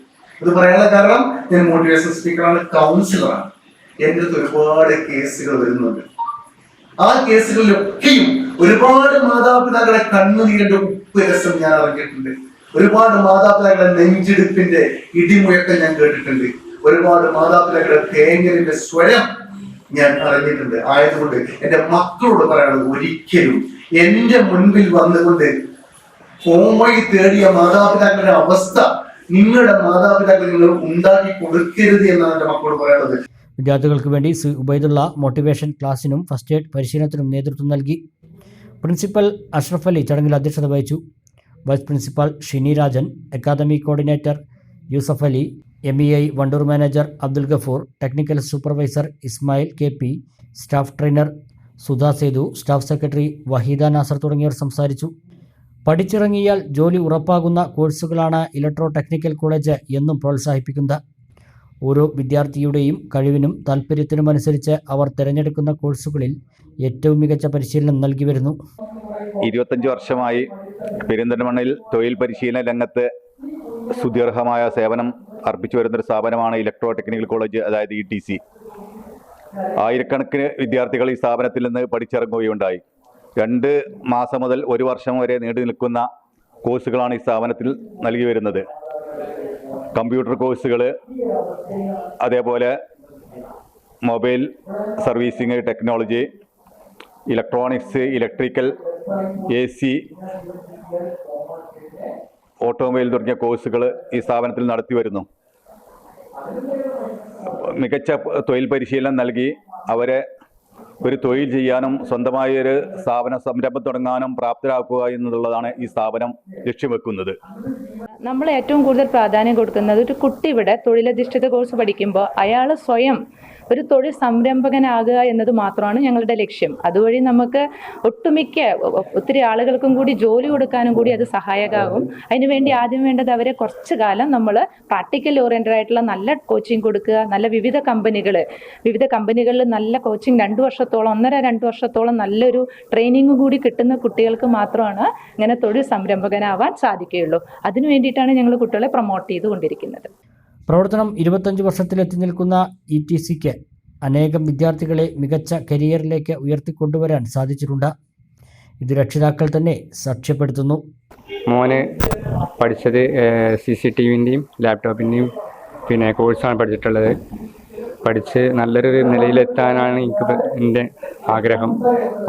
ഇത് പറയാനുള്ള കാരണം ഞാൻ മോട്ടിവേഷൻ സ്പീക്കറാണ്, കൗൺസിലറാണ്. എൻ്റെ അടുത്ത് ഒരുപാട് കേസുകൾ വരുന്നുണ്ട്. ആ കേസുകളിലൊക്കെയും ഒരുപാട് മാതാപിതാക്കളെ കണ്ണുനീരിന്റെ ഉപ്പ് രസം ഞാൻ അറിഞ്ഞിട്ടുണ്ട്. ഒരുപാട് മാതാപിതാക്കളെ നെഞ്ചെടുപ്പിന്റെ ഇടിമുഴക്കം ഞാൻ കേട്ടിട്ടുണ്ട്. ഒരുപാട് മാതാപിതാക്കളുടെ തേങ്ങലിന്റെ സ്വരം ഞാൻ അറിഞ്ഞിട്ടുണ്ട്. ആയതുകൊണ്ട് എന്റെ മക്കളോട് പറയാനുള്ളത്, ഒരിക്കലും എന്റെ മുൻപിൽ വന്നുകൊണ്ട് ഫോമൊഴി തേടിയ മാതാപിതാക്കളുടെ അവസ്ഥ നിങ്ങളുടെ മാതാപിതാക്കൾ നിങ്ങൾ ഉണ്ടാക്കി കൊടുക്കരുത് എന്നാണ് എന്റെ മക്കളോട് പറയാനുള്ളത്. വിദ്യാർത്ഥികൾക്ക് വേണ്ടി സി ഉബൈദുള്ള മോട്ടിവേഷൻ ക്ലാസിനും ഫസ്റ്റ് എയ്ഡ് പരിശീലനത്തിനും നേതൃത്വം നൽകി. പ്രിൻസിപ്പൽ അഷ്റഫ് അലി ചടങ്ങിൽ അധ്യക്ഷത വഹിച്ചു. Vice principal Shini Rajan, academy coordinator Yusuf Ali, MEI Wandoor manager Abdul Gafoor, technical supervisor Ismail KP, staff trainer Sudha Sethu, staff secretary Waheeda Nasar തുടങ്ങിയവർ സംസാരിച്ചു. പഠിച്ചിറങ്ങിയാൽ ജോലി ഉറപ്പാകുന്ന കോഴ്സുകളാണ് ഇലക്ട്രോ ടെക്നിക്കൽ കോളേജ് എന്നും പ്രോത്സാഹിപ്പിക്കുന്നത്. ഓരോ വിദ്യാർത്ഥിയുടെയും കഴിവിനും താല്പര്യത്തിനുമനുസരിച്ച് അവർ തിരഞ്ഞെടുക്കുന്ന കോഴ്സുകളിൽ ഏറ്റവും മികച്ച പരിശീലനം നൽകി വരുന്നു. 25 വർഷമായി പെരിന്തൽമണ്ണയിൽ തൊഴിൽ പരിശീലന രംഗത്ത് സുദീർഘമായ സേവനം അർപ്പിച്ചു വരുന്നൊരു സ്ഥാപനമാണ് ഇലക്ട്രോ ടെക്നിക്കൽ കോളേജ്, അതായത് ETC. ആയിരക്കണക്കിന് വിദ്യാർത്ഥികൾ ഈ സ്ഥാപനത്തിൽ നിന്ന് പഠിച്ചിറങ്ങുകയുണ്ടായി. 2 മാസം മുതൽ 1 വർഷം വരെ നീണ്ടു നിൽക്കുന്ന കോഴ്സുകളാണ് ഈ സ്ഥാപനത്തിൽ നൽകി വരുന്നത്. കമ്പ്യൂട്ടർ കോഴ്സുകൾ, അതേപോലെ mobile servicing technology, electronics, electrical, AC, automobile തുടങ്ങിയ കോഴ്സുകൾ ഈ സ്ഥാപനത്തിൽ നടത്തി വരുന്നു. മികച്ച തൊഴിൽ പരിശീലനം നൽകി അവരെ ഒരു തൊഴിൽ ചെയ്യാനും സ്വന്തമായ ഒരു സംരംഭം തുടങ്ങാനും പ്രാപ്തരാക്കുക എന്നുള്ളതാണ് ഈ സ്ഥാപനം ലക്ഷ്യം വെക്കുന്നത്. നമ്മൾ ഏറ്റവും കൂടുതൽ പ്രാധാന്യം കൊടുക്കുന്നത്, ഒരു കുട്ടി ഇവിടെ തൊഴിലധിഷ്ഠിത കോഴ്സ് പഠിക്കുമ്പോൾ അയാൾ സ്വയം ഒരു തൊഴിൽ സംരംഭകനാകുക എന്നത് മാത്രമാണ് ഞങ്ങളുടെ ലക്ഷ്യം. അതുവഴി നമുക്ക് ഒത്തിരി ആളുകൾക്കും കൂടി ജോലി കൊടുക്കാനും കൂടി അത് സഹായകമാകും. അതിനുവേണ്ടി ആദ്യം വേണ്ടത് അവരെ കുറച്ചു കാലം നമ്മൾ പ്രാക്ടിക്കൽ ഓറിയന്റഡ് ആയിട്ടുള്ള നല്ല കോച്ചിങ് കൊടുക്കുക. നല്ല വിവിധ കമ്പനികളിൽ നല്ല കോച്ചിങ് 2 വർഷത്തോളം 1.5-2 വർഷത്തോളം നല്ലൊരു ട്രെയിനിങ് കൂടി കിട്ടുന്ന കുട്ടികൾക്ക് മാത്രമാണ് ഇങ്ങനെ തൊഴിൽ സംരംഭകനാവാൻ സാധിക്കുകയുള്ളൂ. അതിനു വേണ്ടിയിട്ടാണ് ഞങ്ങൾ കുട്ടികളെ പ്രൊമോട്ട് ചെയ്തുകൊണ്ടിരിക്കുന്നത്. പ്രവർത്തനം 25 വർഷത്തിലെത്തി നിൽക്കുന്ന ETCക്ക് അനേകം വിദ്യാർത്ഥികളെ മികച്ച കരിയറിലേക്ക് ഉയർത്തിക്കൊണ്ടുവരാൻ സാധിച്ചിട്ടുണ്ട്. ഇത് രക്ഷിതാക്കൾ തന്നെ സാക്ഷ്യപ്പെടുത്തുന്നു. മോന് പഠിച്ചത് CCTVൻ്റെയും ലാപ്ടോപ്പിൻ്റെയും കോഴ്സാണ് പഠിച്ചിട്ടുള്ളത്. പഠിച്ച് നല്ലൊരു നിലയിലെത്താനാണ് എനിക്ക് എൻ്റെ ആഗ്രഹം.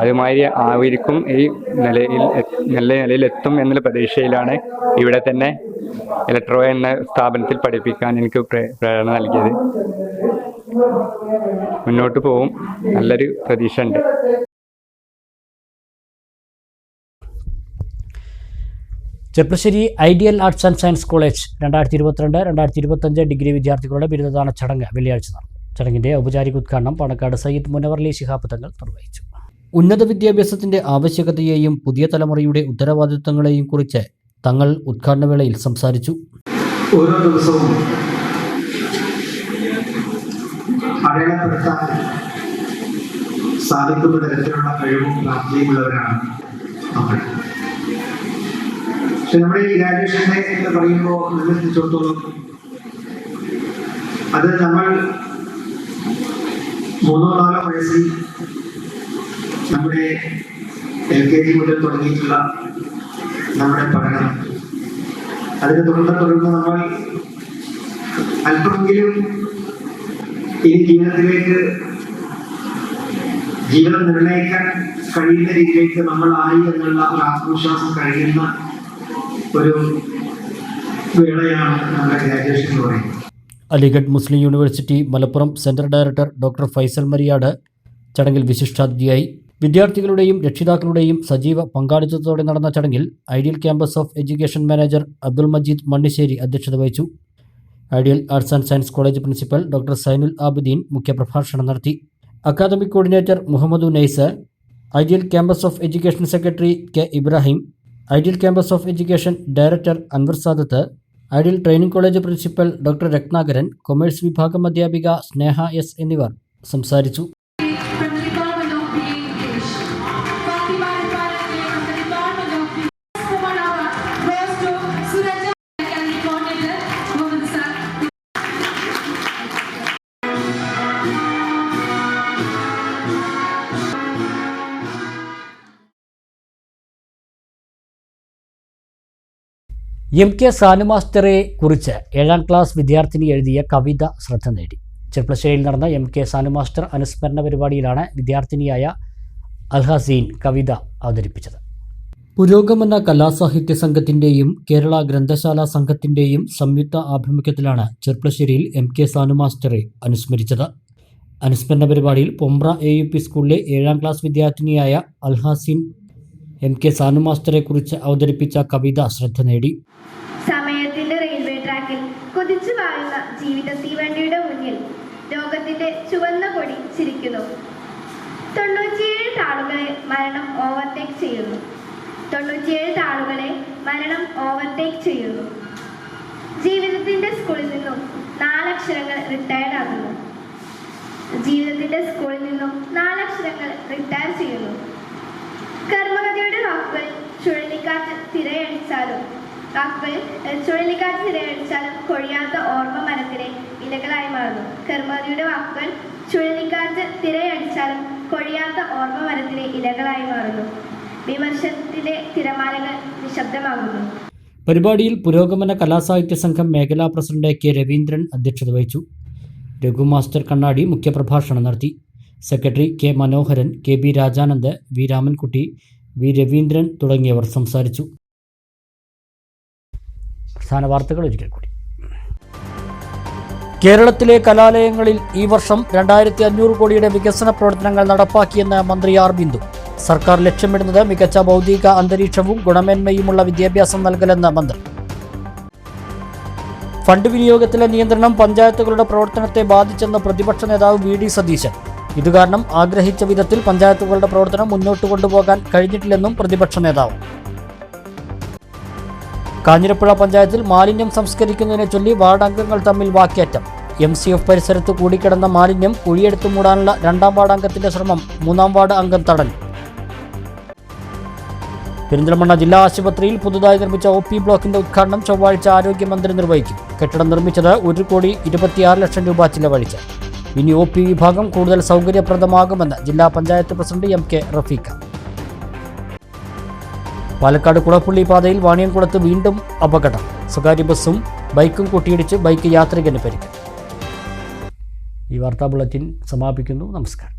അതുമാതിരി ആയിരിക്കും ഈ നല്ല നിലയിലെത്തും എന്നുള്ള പ്രതീക്ഷയിലാണ് ഇവിടെ തന്നെ ഇലക്ട്രോ എന്ന സ്ഥാപനത്തിൽ പഠിപ്പിക്കാൻ എനിക്ക് പ്രേരണ നൽകിയത്. മുന്നോട്ട് പോവും, നല്ലൊരു പ്രതീക്ഷ ഉണ്ട്. Cherpulassery ideal arts and science college 2022-2025 degree വിദ്യാർത്ഥികളുടെ ബിരുദദാന ചടങ്ങ് വെള്ളിയാഴ്ച നടന്നു. ചടങ്ങിന്റെ ഔപചാരിക ഉദ്ഘാടനം പാണക്കാട് സയ്യിദ് മുനവർലി ശിഹാബ് തങ്ങൾ നിർവഹിച്ചു. ഉന്നത വിദ്യാഭ്യാസത്തിന്റെ ആവശ്യകതയെയും പുതിയ തലമുറയുടെ ഉത്തരവാദിത്തങ്ങളെയും കുറിച്ച് തങ്ങൾ ഉദ്ഘാടന വേളയിൽ സംസാരിച്ചു. ഓരോ ദിവസവും അടയാളപ്പെടുത്താൻ സാധിക്കുന്ന തരത്തിലുള്ള കഴിവും പ്രാപ്തിയുമുള്ളവരാണ് നമ്മൾ. പക്ഷെ നമ്മുടെ ഈ ഗ്രാജുവേഷനെ എന്ന് പറയുമ്പോൾ നിർബന്ധിച്ചിടത്തോളം അത് നമ്മൾ 3-4 വയസ്സിൽ നമ്മുടെ LKG മുതൽ തുടങ്ങിയിട്ടുള്ള നമ്മുടെ പഠനം, അതിനെ തുടർന്ന് നമ്മൾ അല്പമെങ്കിലും ഈ ജീവിതത്തിലേക്ക് ജീവിതം നിർണ്ണയിക്കാൻ കഴിയുന്ന രീതിയിലേക്ക് നമ്മൾ ആയി എന്നുള്ള ഒരു ആത്മവിശ്വാസം കഴിയുന്ന ഒരു വേളയാണ് നമ്മുടെ ഗ്രാജുവേഷൻ എന്ന് പറയുന്നത്. Aligarh Muslim university Malappuram centre director doctor Faisal Mariyad ചടങ്ങിൽ വിശിഷ്ടാതിഥിയായി. വിദ്യാർത്ഥികളുടെയും രക്ഷിതാക്കളുടെയും സജീവ പങ്കാളിത്തത്തോടെ നടന്ന ചടങ്ങിൽ ideal campus of education manager Abdul Majeed Mannisseri അധ്യക്ഷത വഹിച്ചു. Ideal arts and science college principal doctor Zainul Abideen മുഖ്യപ്രഭാഷണം നടത്തി. Academic coordinator Muhammad Nais, ideal campus of education secretary K Ibrahim, ideal campus of education director Anwar Sadath, ideal training college principal doctor Ratnakaran, commerce വിഭാഗം അധ്യാപിക സ്നേഹ എസ് എന്നിവർ സംസാരിച്ചു. MK സാനു മാസ്റ്ററെ കുറിച്ച് 7ാം ക്ലാസ് വിദ്യാർത്ഥിനി എഴുതിയ കവിത ശ്രദ്ധ നേടി. ചെർപ്പളശ്ശേരിയിൽ നടന്ന MK സാനു മാസ്റ്റർ അനുസ്മരണ പരിപാടിയിലാണ് വിദ്യാർത്ഥിനിയായ അൽഹസീൻ കവിത അവതരിപ്പിച്ചത്. പുരോഗമന കലാസാഹിത്യ സംഘത്തിൻ്റെയും കേരള ഗ്രന്ഥശാല സംഘത്തിൻ്റെയും സംയുക്ത ആഭിമുഖ്യത്തിലാണ് ചെർപ്പളശ്ശേരിയിൽ MK സാനു മാസ്റ്ററെ അനുസ്മരിച്ചത്. അനുസ്മരണ പരിപാടിയിൽ പൊമ്പ്ര AUP സ്കൂളിലെ 7ാം ക്ലാസ് വിദ്യാർത്ഥിനിയായ അൽഹസീൻ MK സാനു മാസ്റ്ററെ കുറിച്ച് അവതരിപ്പിച്ച കവിത ശ്രദ്ധ നേടി. സമയത്തിന്റെ റെയിൽവേ ട്രാക്കിൽ കുതിച്ചു പായുന്ന ജീവിത തീവണ്ടിയുടെ മുന്നിൽ ലോകത്തിന്റെ ചുവന്ന കൊടി ചിരിക്കുന്നു. 97 താളുകളെ മരണം ഓവർടേക്ക് ചെയ്യുന്നു. 97 താളുകളെ മരണം ഓവർടേക്ക് ചെയ്യുന്നു. ജീവിതത്തിന്റെ സ്കൂളിൽ നിന്നും 4 അക്ഷരങ്ങൾ റിട്ടയർഡ് ആകുന്നു. ജീവിതത്തിന്റെ സ്കൂളിൽ നിന്നും 4 അക്ഷരങ്ങൾ റിട്ടയർ ചെയ്യുന്നു. കർമ്മകഥയുടെ വാക്കുകൾ ചുഴലിക്കാറ്റ് തിരയടിച്ചാലും കൊഴിയാത്ത ഓർമ്മ മരത്തിലെ ഇലകളായി മാറുന്നു. കർമ്മകഥയുടെ വാക്കുകൾ ചുഴലിക്കാറ്റ് തിരയടിച്ചാലും കൊഴിയാത്ത ഓർമ്മ മരത്തിലെ ഇലകളായി മാറുന്നു. വിമർശനത്തിലെ തിരമാലകൾ നിശബ്ദമാകുന്നു. പരിപാടിയിൽ പുരോഗമന കലാസാഹിത്യ സംഘം മേഖലാ പ്രസിഡന്റ് കെ രവീന്ദ്രൻ അധ്യക്ഷത വഹിച്ചു. രഘു മാസ്റ്റർ കണ്ണാടി മുഖ്യപ്രഭാഷണം നടത്തി. Secretary K Manoharan, KB Rajanand, V Ramankutty, V Raveendran തുടങ്ങിയവർ സംസാരിച്ചു. പ്രധാന വാർത്തകൾ ഒരിക്കൽ കൂടി. കേരളത്തിലെ കലാലയങ്ങളിൽ ഈ വർഷം 2500 കോടിയുടെ വികസന പ്രവർത്തനങ്ങൾ നടപ്പാക്കിയെന്ന് മന്ത്രി ആർ ബിന്ദു. സർക്കാർ ലക്ഷ്യമിടുന്നത് മികച്ച ഭൗതിക അന്തരീക്ഷവും ഗുണമേന്മയുമുള്ള വിദ്യാഭ്യാസം നൽകലെന്ന് മന്ത്രി. ഫണ്ട് വിനിയോഗത്തിലെ നിയന്ത്രണം പഞ്ചായത്തുകളുടെ പ്രവർത്തനത്തെ ബാധിച്ചെന്ന് പ്രതിപക്ഷ നേതാവ് VD സതീശൻ. ഇതുകാരണം ആഗ്രഹിച്ച വിധത്തിൽ പഞ്ചായത്തുകളുടെ പ്രവർത്തനം മുന്നോട്ട് കൊണ്ടുപോകാൻ കഴിഞ്ഞിട്ടില്ലെന്നും പ്രതിപക്ഷ നേതാവ്. കാഞ്ഞിരപ്പുഴ പഞ്ചായത്തിൽ മാലിന്യം സംസ്കരിക്കുന്നതിനെ ചൊല്ലി വാർഡ് അംഗങ്ങൾ തമ്മിൽ വാക്കേറ്റം. MCF പരിസരത്ത് കൂടിക്കിടന്ന മാലിന്യം കുഴിയെടുത്തു മൂടാനുള്ള 2ാം വാർഡ് അംഗത്തിന്റെ ശ്രമം 3ാം വാർഡ് അംഗം തടഞ്ഞു. പെരിന്തൽമണ്ണ ജില്ലാ ആശുപത്രിയിൽ പുതുതായി നിർമ്മിച്ച OP ബ്ലോക്കിന്റെ ഉദ്ഘാടനം ചൊവ്വാഴ്ച ആരോഗ്യമന്ത്രി നിർവഹിക്കും. കെട്ടിടം നിർമ്മിച്ചത് 1,26 ലക്ഷം രൂപ ചിലവഴിച്ച്. ഇനി OP വിഭാഗം കൂടുതൽ സൗകര്യപ്രദമാകുമെന്ന് ജില്ലാ പഞ്ചായത്ത് പ്രസിഡന്റ് MK റഫീഖ. പാലക്കാട് കുളപ്പുള്ളി പാതയിൽ വാണിയംകുളത്ത് വീണ്ടും അപകടം. സ്വകാര്യ ബസ്സും ബൈക്കും കൂട്ടിയിടിച്ച് ബൈക്ക് യാത്രികന് പരിക്ക്. ഈ വാർത്താ ബുള്ളറ്റിൻ സമാപിക്കുന്നു. നമസ്കാരം.